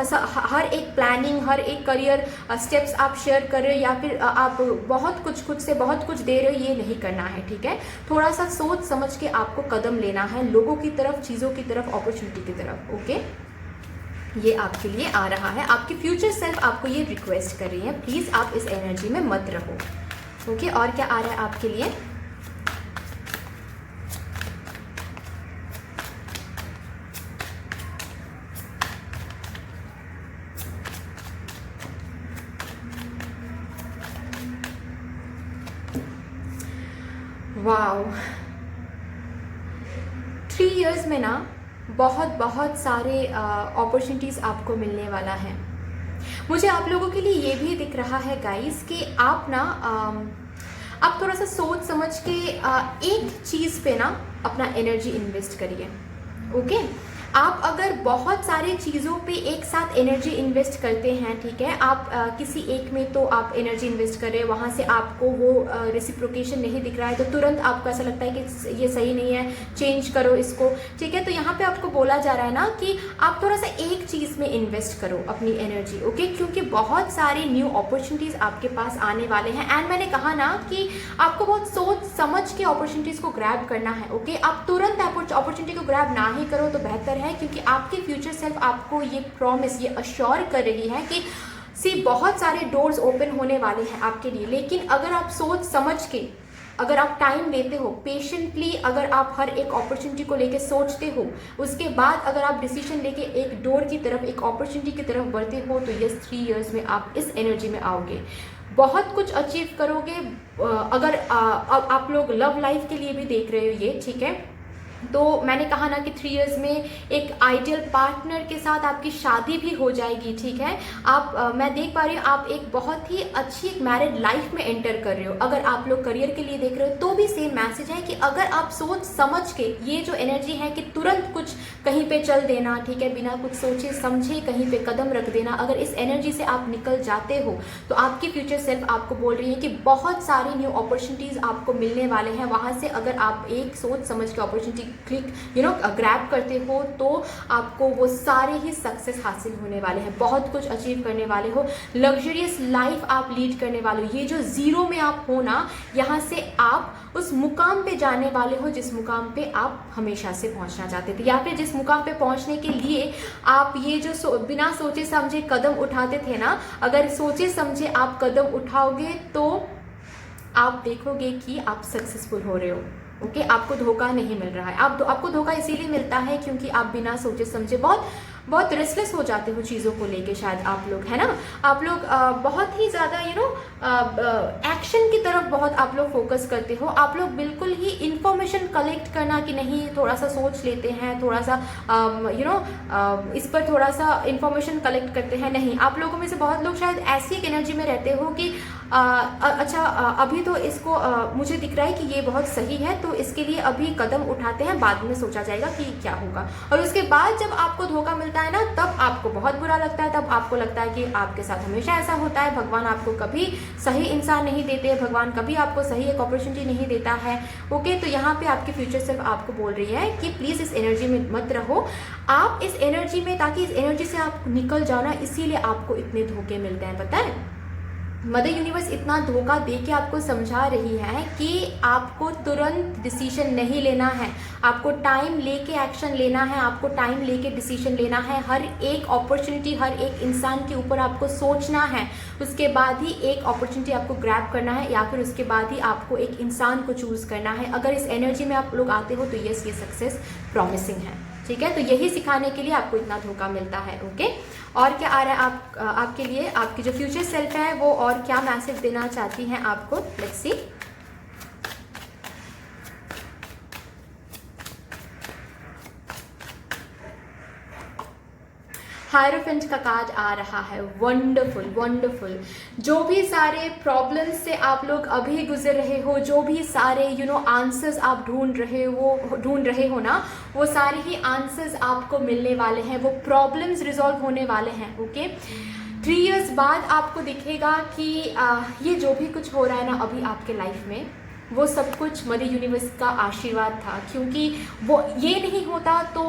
हर एक प्लानिंग, हर एक करियर स्टेप्स आप शेयर कर रहे हो या फिर आप बहुत कुछ खुद से बहुत कुछ दे रहे हो, ये नहीं करना है, ठीक है, थोड़ा सा सोच समझ के आपको कदम लेना है लोगों की तरफ, चीज़ों की तरफ, अपॉर्चुनिटी की तरफ। ओके, ये आपके लिए आ रहा है, आपकी फ्यूचर सेल्फ आपको ये रिक्वेस्ट कर रही है, प्लीज़ आप इस एनर्जी में मत रहो। ओके, और क्या आ रहा है आपके लिए, वाओ, 3 इयर्स में ना बहुत बहुत सारे अपॉर्चुनिटीज़ आपको मिलने वाला है। मुझे आप लोगों के लिए ये भी दिख रहा है गाइस कि आप ना आप थोड़ा सा सोच समझ के एक चीज़ पे ना अपना एनर्जी इन्वेस्ट करिए। ओके, आप अगर बहुत सारे चीज़ों पे एक साथ एनर्जी इन्वेस्ट करते हैं, ठीक है, आप किसी एक में तो आप एनर्जी इन्वेस्ट कर रहे हैं, वहाँ से आपको वो रेसिप्रोकेशन नहीं दिख रहा है तो तुरंत आपको ऐसा लगता है कि ये सही नहीं है, चेंज करो इसको, ठीक है, तो यहाँ पे आपको बोला जा रहा है ना कि आप थोड़ा सा एक चीज़ में इन्वेस्ट करो अपनी एनर्जी। ओके, क्योंकि बहुत सारे न्यू अपॉर्चुनिटीज़ आपके पास आने वाले हैं, एंड मैंने कहा ना कि आपको बहुत सोच समझ के अपॉर्चुनिटीज़ को ग्रैब करना है। ओके, आप तुरंत अपॉर्चुनिटी को ग्रैब ना ही करो तो बेहतर है, क्योंकि आपकी फ्यूचर सेल्फ आपको ये प्रॉमिस, ये अश्योर कर रही है कि बहुत सारे डोर्स ओपन होने वाले हैं आपके लिए। लेकिन अगर आप सोच समझ के, अगर आप टाइम देते हो, पेशेंटली अगर आप हर एक अपॉर्चुनिटी को लेके सोचते हो, उसके बाद अगर आप डिसीजन लेके एक डोर की तरफ, एक अपॉर्चुनिटी की तरफ बढ़ते हो, तो यस 3 इयर्स में आप इस एनर्जी में आओगे, बहुत कुछ अचीव करोगे। अगर आप लोग लव लाइफ के लिए भी देख रहे हो ये, ठीक है, तो मैंने कहा ना कि 3 इयर्स में एक आइडियल पार्टनर के साथ आपकी शादी भी हो जाएगी, ठीक है। आप मैं देख पा रही हूँ आप एक बहुत ही अच्छी एक मैरिड लाइफ में एंटर कर रहे हो। अगर आप लोग करियर के लिए देख रहे हो तो भी सेम मैसेज है कि अगर आप सोच समझ के, ये जो एनर्जी है कि तुरंत कुछ कहीं पे चल देना, ठीक है, बिना कुछ सोचे समझे कहीं पे कदम रख देना, अगर इस एनर्जी से आप निकल जाते हो तो आपकी फ्यूचर सेल्फ आपको बोल रही है कि बहुत सारी न्यू अपॉर्चुनिटीज आपको मिलने वाले हैं। वहां से अगर आप एक सोच समझ के अपॉर्चुनिटी क्लिक ग्रैब करते हो तो आपको वो सारे ही सक्सेस हासिल होने वाले हैं, बहुत कुछ अचीव करने वाले हो, लग्जरियस लाइफ आप लीड करने वाले हो। ये जो जीरो में आप हो ना, यहाँ से आप उस मुकाम पे जाने वाले हो जिस मुकाम पे आप हमेशा से पहुंचना चाहते थे, या फिर जिस मुकाम पे पहुंचने के लिए आप ये जो बिना सोचे समझे कदम उठाते थे ना, अगर सोचे समझे आप कदम उठाओगे तो आप देखोगे कि आप सक्सेसफुल हो रहे हो। ओके, आपको धोखा नहीं मिल रहा है। आपको धोखा इसीलिए मिलता है क्योंकि आप बिना सोचे समझे बहुत रेस्टलेस हो जाते हो चीज़ों को लेके, शायद आप लोग, है ना, आप लोग बहुत ही ज़्यादा एक्शन की तरफ बहुत आप लोग फोकस करते हो। आप लोग बिल्कुल ही इंफॉर्मेशन कलेक्ट करना कि नहीं, थोड़ा सा सोच लेते हैं, थोड़ा सा इस पर थोड़ा सा इंफॉर्मेशन कलेक्ट करते हैं, नहीं। आप लोगों में से बहुत लोग शायद ऐसी एक एनर्जी में रहते हो कि अच्छा अभी तो इसको मुझे दिख रहा है कि ये बहुत सही है तो इसके लिए अभी कदम उठाते हैं, बाद में सोचा जाएगा कि क्या होगा। और उसके बाद जब आपको धोखा मिलता है ना, तब आपको बहुत बुरा लगता है, तब आपको लगता है कि आपके साथ हमेशा ऐसा होता है, भगवान आपको कभी सही इंसान नहीं देते, भगवान कभी आपको सही एक अपॉर्चुनिटी नहीं देता है। ओके, तो यहाँ पे आपकी फ्यूचर सेल्फ आपको बोल रही है कि प्लीज इस एनर्जी में मत रहो, आप इस एनर्जी में, ताकि इस एनर्जी से आप निकल जाओ ना, इसीलिए आपको इतने धोखे मिलते हैं। पता है, मदर यूनिवर्स इतना धोखा दे के आपको समझा रही है कि आपको तुरंत डिसीजन नहीं लेना है, आपको टाइम लेके एक्शन लेना है, आपको टाइम लेके डिसीजन लेना है। हर एक अपॉर्चुनिटी, हर एक इंसान के ऊपर आपको सोचना है, उसके बाद ही एक अपॉर्चुनिटी आपको ग्रैब करना है, या फिर उसके बाद ही आपको एक इंसान को चूज करना है। अगर इस एनर्जी में आप लोग आते हो तो यस, ये सक्सेस प्रॉमिसिंग है, ठीक है। तो यही सिखाने के लिए आपको इतना धोखा मिलता है। ओके, और क्या आ रहा है आपके लिए, आपकी जो फ्यूचर सेल्फ है वो और क्या मैसेज देना चाहती हैं आपको, लेट्स सी। हायरोफेंट का कार्ड आ रहा है, वंडरफुल वंडरफुल। जो भी सारे प्रॉब्लम्स से आप लोग अभी गुजर रहे हो, जो भी सारे आंसर्स आप ढूंढ रहे हो ना, वो सारे ही आंसर्स आपको मिलने वाले हैं, वो प्रॉब्लम्स रिजॉल्व होने वाले हैं। ओके, 3 इयर्स बाद आपको दिखेगा कि ये जो भी कुछ हो रहा है ना अभी आपके लाइफ में, वो सब कुछ मदर यूनिवर्स का आशीर्वाद था, क्योंकि वो ये नहीं होता तो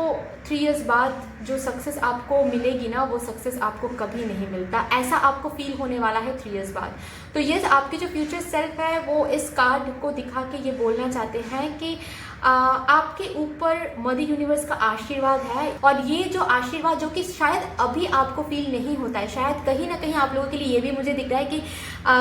3 इयर्स बाद जो सक्सेस आपको मिलेगी ना, वो सक्सेस आपको कभी नहीं मिलता। ऐसा आपको फील होने वाला है 3 इयर्स बाद। तो ये आपके जो फ्यूचर सेल्फ है वो इस कार्ड को दिखा के ये बोलना चाहते हैं कि आपके ऊपर मदर यूनिवर्स का आशीर्वाद है, और ये जो आशीर्वाद जो कि शायद अभी आपको फील नहीं होता है, शायद कहीं ना कहीं आप लोगों के लिए ये भी मुझे दिख रहा है कि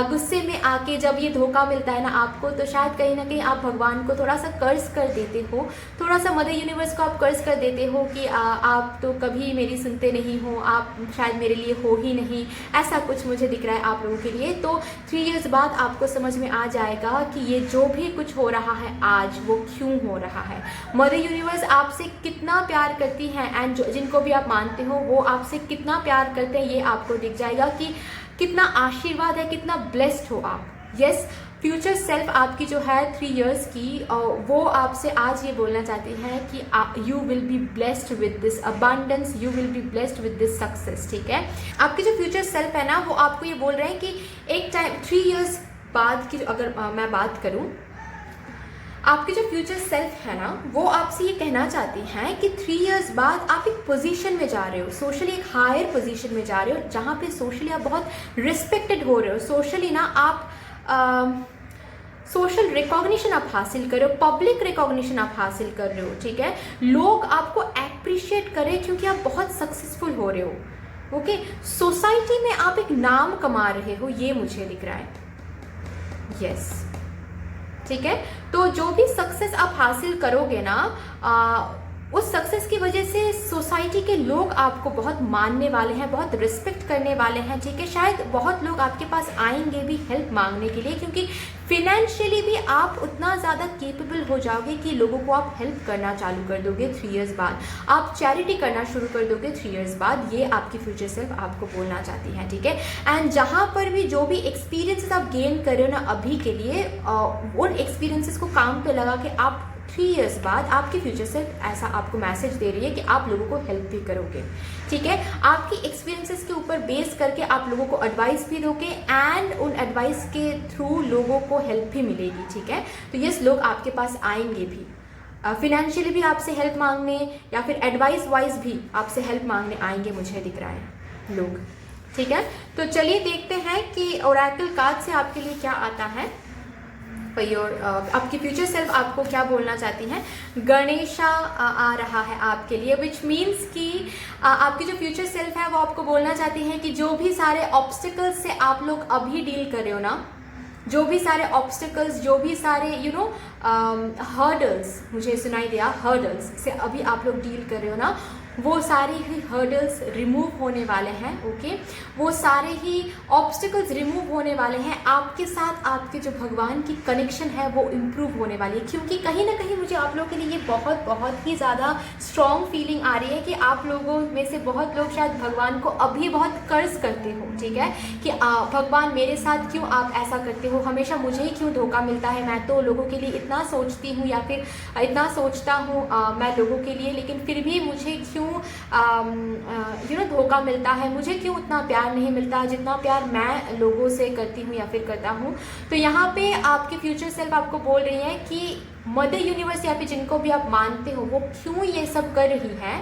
गुस्से में आके जब ये धोखा मिलता है ना आपको, तो शायद कहीं ना कहीं आप भगवान को थोड़ा सा कर्ज कर देते हो, थोड़ा सा मदर यूनिवर्स को आप कर्ज कर देते हो कि आप तो कभी मेरी सुनते नहीं हो, आप शायद मेरे लिए हो ही नहीं, ऐसा कुछ मुझे दिख रहा है आप लोगों के लिए। तो 3 इयर्स बाद आपको समझ में आ जाएगा कि ये जो भी कुछ हो रहा है आज, वो क्यों हो रहा है। मदर यूनिवर्स आपसे कितना प्यार करती है, एंड जिनको भी आप मानते हो वो आपसे कितना प्यार करते हैं, ये आपको दिख जाएगा कि कितना आशीर्वाद है, कितना ब्लेस्ड हो आप। यस, फ्यूचर सेल्फ आपकी जो है 3 इयर्स की, वो आपसे आज ये बोलना चाहती है कि you will be blessed with this abundance, you will be blessed with this success, ठीक है। आपके जो फ्यूचर सेल्फ है ना, वो आपको ये बोल रहे हैं कि एक टाइम 3 इयर्स बाद की अगर मैं बात करूं, आपकी जो फ्यूचर सेल्फ है ना, वो आपसे ये कहना चाहती हैं कि 3 इयर्स बाद आप एक पोजीशन में जा रहे हो, सोशली एक हायर पोजीशन में जा रहे हो, जहाँ पे सोशली आप बहुत रिस्पेक्टेड हो रहे हो, सोशली ना आप सोशल रिकॉग्निशन आप हासिल कर रहे हो, पब्लिक रिकॉग्निशन आप हासिल कर रहे हो, ठीक है। लोग आपको एप्रिशिएट करें क्योंकि आप बहुत सक्सेसफुल हो रहे हो। ओके, सोसाइटी में आप एक नाम कमा रहे हो, ये मुझे दिख रहा है। यस, ठीक है। तो जो भी सक्सेस आप हासिल करोगे ना, उस सक्सेस की वजह से सोसाइटी के लोग आपको बहुत मानने वाले हैं, बहुत रिस्पेक्ट करने वाले हैं, ठीक है। शायद बहुत लोग आपके पास आएंगे भी हेल्प मांगने के लिए, क्योंकि फाइनेंशियली भी आप उतना ज़्यादा केपेबल हो जाओगे कि लोगों को आप हेल्प करना चालू कर दोगे 3 इयर्स बाद, आप चैरिटी करना शुरू कर दोगे 3 इयर्स बाद। ये आपकी फ्यूचर सेल्फ आपको बोलना चाहती है, ठीक है। एंड जहाँ पर भी जो भी एक्सपीरियंसेस आप गेन कर रहे हो ना अभी के लिए, उन एक्सपीरियंसेस को काम पे लगा के आप 3 इयर्स बाद आपकी फ्यूचर सेल्फ ऐसा आपको मैसेज दे रही है कि आप लोगों को हेल्प भी करोगे, ठीक है। आपकी एक्सपीरियंसेस के ऊपर बेस करके आप लोगों को एडवाइस भी दोगे एंड उन एडवाइस के थ्रू लोगों को हेल्प भी मिलेगी, ठीक है। तो यस, लोग आपके पास आएंगे भी, फिनेंशियली भी आपसे हेल्प मांगने या फिर एडवाइस वाइज भी आपसे हेल्प मांगने आएंगे, मुझे दिख रहा है लोग, ठीक है। तो चलिए देखते हैं कि ओरेकल कार्ड से आपके लिए क्या आता है। आपकी फ्यूचर सेल्फ आपको क्या बोलना चाहती हैं। गणेशा आ रहा है आपके लिए, विच मीन्स कि आपकी जो फ्यूचर सेल्फ है वो आपको बोलना चाहती है कि जो भी सारे ऑब्स्टिकल्स से आप लोग अभी डील कर रहे हो ना, जो भी सारे ऑब्स्टिकल्स, जो भी सारे हर्डल्स, मुझे सुनाई दिया हर्डल्स से अभी आप लोग डील कर रहे हो ना, वो सारे ही हर्डल्स रिमूव होने वाले हैं, ओके। वो सारे ही ऑब्स्टिकल्स रिमूव होने वाले हैं। आपके साथ आपके जो भगवान की कनेक्शन है वो इम्प्रूव होने वाली है, क्योंकि कहीं ना कहीं मुझे आप लोगों के लिए ये बहुत बहुत ही ज़्यादा स्ट्रॉन्ग फीलिंग आ रही है कि आप लोगों में से बहुत लोग शायद भगवान को अभी बहुत कर्ज करते हो, ठीक है, कि भगवान मेरे साथ क्यों आप ऐसा करते हो, हमेशा मुझे ही क्यों धोखा मिलता है, मैं तो लोगों के लिए इतना सोचती हूँ या फिर इतना सोचता हूँ मैं लोगों के लिए, लेकिन फिर भी मुझे क्यों धोखा मिलता है, मुझे क्यों उतना प्यार नहीं मिलता जितना प्यार मैं लोगों से करती हूँ या फिर करता हूँ। तो यहाँ पे आपकी फ्यूचर सेल्फ आपको बोल रही है कि मदर यूनिवर्स या फिर जिनको भी आप मानते हो वो क्यों ये सब कर रही है,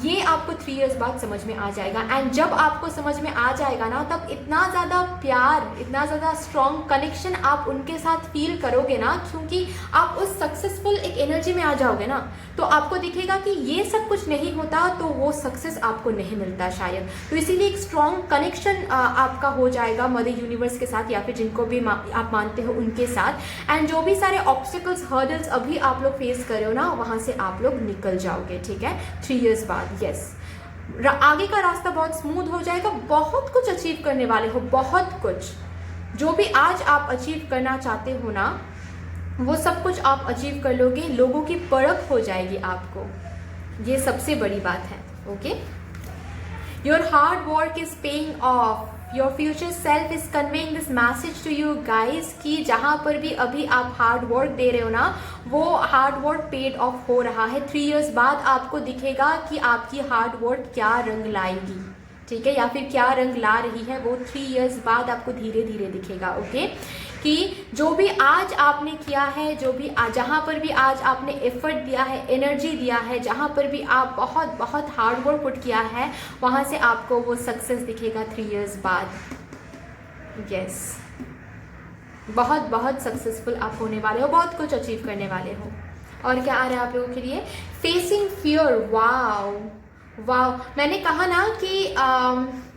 ये आपको 3 इयर्स बाद समझ में आ जाएगा। एंड जब आपको समझ में आ जाएगा ना, तब इतना ज़्यादा प्यार, इतना ज़्यादा स्ट्रॉन्ग कनेक्शन आप उनके साथ फील करोगे ना, क्योंकि आप उस सक्सेसफुल एक एनर्जी में आ जाओगे ना, तो आपको दिखेगा कि ये सब कुछ नहीं होता तो वो सक्सेस आपको नहीं मिलता शायद। तो इसीलिए एक स्ट्रॉन्ग कनेक्शन आपका हो जाएगा मदर यूनिवर्स के साथ या फिर जिनको भी आप मानते हो उनके साथ। एंड जो भी सारे ऑब्स्टिकल्स, हर्डल्स अभी आप लोग फेस कर रहे हो ना, वहाँ से आप लोग निकल जाओगे, ठीक है, 3 इयर्स बाद। यस, आगे का रास्ता बहुत स्मूथ हो जाएगा, बहुत कुछ अचीव करने वाले हो, बहुत कुछ जो भी आज आप अचीव करना चाहते हो ना, वो सब कुछ आप अचीव कर लोगे, लोगों की परख हो जाएगी आपको, ये सबसे बड़ी बात है, okay. Your hard work is paying off, your future self is conveying this message to you guys कि जहाँ पर भी अभी आप हार्ड वर्क दे रहे हो ना, वो हार्ड वर्क पेड ऑफ हो रहा है। 3 इयर्स बाद आपको दिखेगा कि आपकी हार्ड वर्क क्या रंग लाएगी, ठीक है, या फिर क्या रंग ला रही है, वो 3 इयर्स बाद आपको धीरे धीरे दिखेगा, ओके। कि जो भी आज आपने किया है, जो भी जहाँ पर भी आज आपने एफर्ट दिया है, एनर्जी दिया है, जहाँ पर भी आप बहुत बहुत हार्ड वर्क पुट किया है, वहाँ से आपको वो सक्सेस दिखेगा 3 इयर्स बाद। यस, बहुत बहुत सक्सेसफुल आप होने वाले हो, बहुत कुछ अचीव करने वाले हो। और क्या आ रहा है आप लोगों के लिए, फेसिंग फियर। वाओ वाओ, मैंने कहा ना कि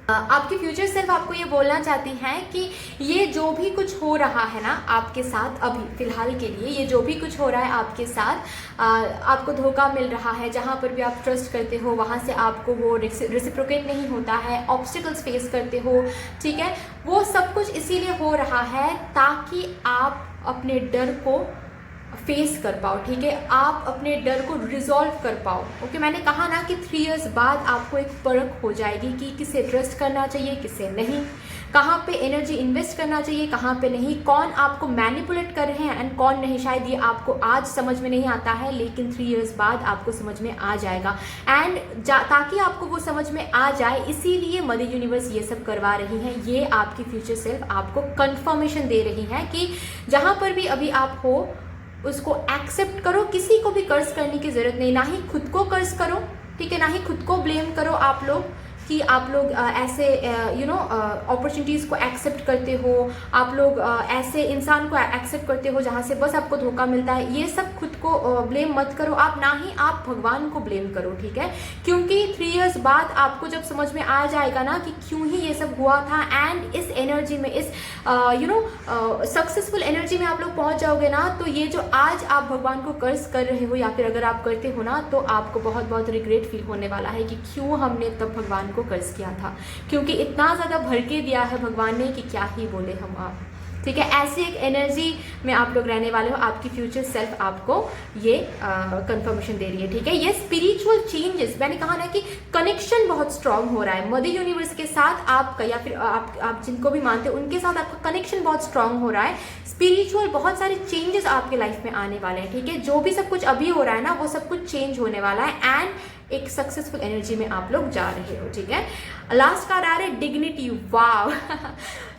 आपकी फ्यूचर सेल्फ आपको ये बोलना चाहती हैं कि ये जो भी कुछ हो रहा है ना आपके साथ अभी फिलहाल के लिए, ये जो भी कुछ हो रहा है आपके साथ, आपको धोखा मिल रहा है, जहाँ पर भी आप ट्रस्ट करते हो वहाँ से आपको वो रेसिप्रोकेट नहीं होता है, ऑब्स्टिकल्स फेस करते हो, ठीक है, वो सब कुछ इसीलिए हो रहा है ताकि आप अपने डर को फेस कर पाओ, ठीक है, आप अपने डर को रिजॉल्व कर पाओ, ओके। मैंने कहा ना कि 3 इयर्स बाद आपको एक परख हो जाएगी कि किसे ट्रस्ट करना चाहिए, किसे नहीं, कहाँ पे एनर्जी इन्वेस्ट करना चाहिए, कहाँ पे नहीं, कौन आपको मैनिपुलेट कर रहे हैं एंड कौन नहीं। शायद ये आपको आज समझ में नहीं आता है, लेकिन 3 इयर्स बाद आपको समझ में आ जाएगा। एंड ताकि आपको वो समझ में आ जाए, इसीलिए मदर यूनिवर्स ये सब करवा रही है। ये आपकी फ्यूचर सेल्फ आपको कंफर्मेशन दे रही है कि जहाँ पर भी अभी आप हो उसको एक्सेप्ट करो, किसी को भी कर्ज करने की जरूरत नहीं, ना ही खुद को कर्ज करो, ठीक है, ना ही खुद को ब्लेम करो आप लोग कि आप लोग ऐसे अपॉर्चुनिटीज़ को एक्सेप्ट करते हो, आप लोग ऐसे इंसान को एक्सेप्ट करते हो जहाँ से बस आपको धोखा मिलता है। ये सब खुद को ब्लेम मत करो आप, ना ही आप भगवान को ब्लेम करो, ठीक है, क्योंकि 3 इयर्स बाद आपको जब समझ में आ जाएगा ना कि क्यों ही ये सब हुआ था, एंड इस एनर्जी में, इस सक्सेसफुल एनर्जी में आप लोग पहुँच जाओगे ना, तो ये जो आज आप भगवान को कर्ज कर रहे हो या फिर अगर आप करते हो ना, तो आपको बहुत बहुत रिग्रेट फील होने वाला है कि क्यों हमने तब भगवान को कर्ज किया था, क्योंकि इतना ज़्यादा भर के दिया है भगवान ने कि क्या ही बोले हम आप। ठीक है। ऐसी एक एनर्जी में आप लोग रहने वाले हो, आपकी फ्यूचर सेल्फ आपको ये कंफर्मेशन दे रही है, ठीक है। ये स्पिरिचुअल चेंजेस, मैंने कहा ना कि कनेक्शन बहुत स्ट्रांग हो रहा है मदर यूनिवर्स के साथ आपका, या फिर आप जिनको भी मानते हो उनके साथ आपका कनेक्शन बहुत स्ट्रांग हो रहा है। स्पिरिचुअल बहुत सारे चेंजेस आपके लाइफ में आने वाले हैं, ठीक है। जो भी सब कुछ अभी हो रहा है ना, वो सब कुछ चेंज होने वाला है एंड एक सक्सेसफुल एनर्जी में आप लोग जा रहे हो, ठीक है। लास्ट कार्ड आ रहा है डिग्निटी। वाव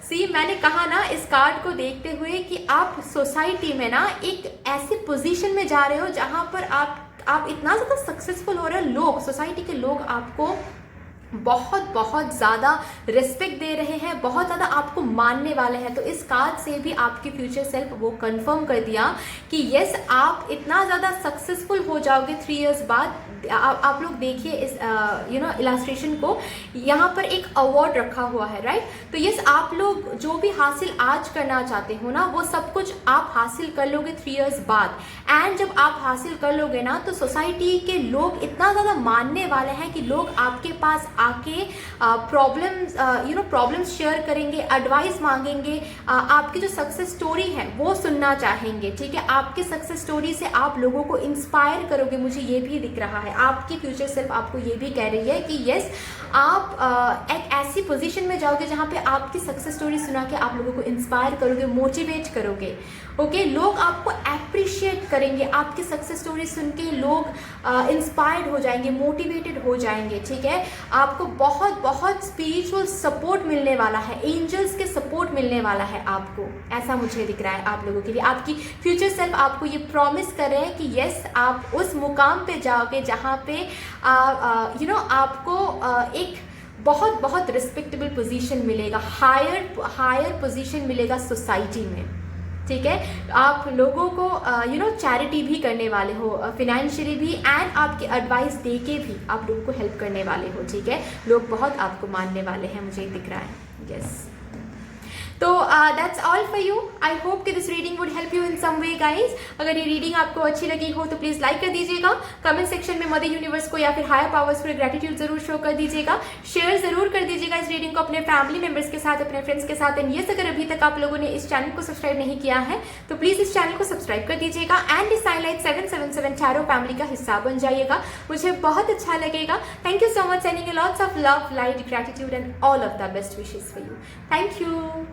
सी, मैंने कहा ना इस कार्ड को देखते हुए कि आप सोसाइटी में ना एक ऐसी पोजीशन में जा रहे हो जहां पर आप इतना ज़्यादा सक्सेसफुल हो रहे हो, लोग, सोसाइटी के लोग आपको बहुत बहुत ज़्यादा रिस्पेक्ट दे रहे हैं, बहुत ज़्यादा आपको मानने वाले हैं। तो इस कार्ड से भी आपकी फ्यूचर सेल्फ वो कंफर्म कर दिया कि यस, आप इतना ज़्यादा सक्सेसफुल हो जाओगे 3 इयर्स बाद। आप लोग देखिए इस इलास्ट्रेशन को, यहाँ पर एक अवार्ड रखा हुआ है, राइट। तो यस, आप लोग जो भी हासिल आज करना चाहते हो ना, वो सब कुछ आप हासिल कर लोगे 3 इयर्स बाद। एंड जब आप हासिल कर लोगे ना, तो सोसाइटी के लोग इतना ज़्यादा मानने वाले हैं कि लोग आपके पास आके प्रॉब्लम्स शेयर करेंगे, एडवाइस मांगेंगे, आपकी जो सक्सेस स्टोरी है वो सुनना चाहेंगे, ठीक है। आपकी सक्सेस स्टोरी से आप लोगों को इंस्पायर करोगे, मुझे ये भी दिख रहा है। आपकी फ्यूचर सेल्फ आपको ये भी कह रही है कि यस, आप एक ऐसी पोजीशन में जाओगे जहाँ पे आपकी सक्सेस स्टोरी सुना के आप लोगों को इंस्पायर करोगे, मोटिवेट करोगे, ओके। लोग आपको अप्रिशिएट करेंगे, आपकी सक्सेस स्टोरी सुन के लोग इंस्पायर्ड हो जाएंगे, मोटिवेटेड हो जाएंगे, ठीक है। आपको बहुत बहुत स्पिरिचुअल सपोर्ट मिलने वाला है, एंजल्स के सपोर्ट मिलने वाला है आपको, ऐसा मुझे दिख रहा है आप लोगों के लिए। आपकी फ्यूचर सेल्फ आपको ये प्रॉमिस कर रहे हैं कि यस, आप उस मुकाम पे जाओगे जहाँ पे आपको एक बहुत बहुत रिस्पेक्टेबल पोजीशन मिलेगा, हायर पोजीशन मिलेगा सोसाइटी में, ठीक है। आप लोगों को चैरिटी भी करने वाले हो, फिनेंशियली भी, एंड आपकी एडवाइस दे के भी आप लोगों को हेल्प करने वाले हो, ठीक है। लोग बहुत आपको मानने वाले हैं, मुझे दिख रहा है, यस। तो that's all for you. I hope कि this reading would help you in some way guys. अगर ये रीडिंग आपको अच्छी लगी हो तो प्लीज़ लाइक कर दीजिएगा, कमेंट सेक्शन में मदर यूनिवर्स को या फिर हायर पावर्स को ग्रेटिट्यूड जरूर शो कर दीजिएगा, शेयर जरूर कर दीजिएगा इस रीडिंग को अपने फैमिली मेंबर्स के साथ, अपने फ्रेंड्स के साथ। एंड यस, अगर अभी तक आप लोगों ने इस चैनल को सब्सक्राइब नहीं किया है तो प्लीज़ इस चैनल को सब्सक्राइब कर दीजिएगा एंड इस साइलाइट 777 टैरो फैमिली का हिस्सा बन जाइएगा, मुझे बहुत अच्छा लगेगा। Thank you so much, sending lots of love, light, gratitude and all of the best wishes for you. Thank you.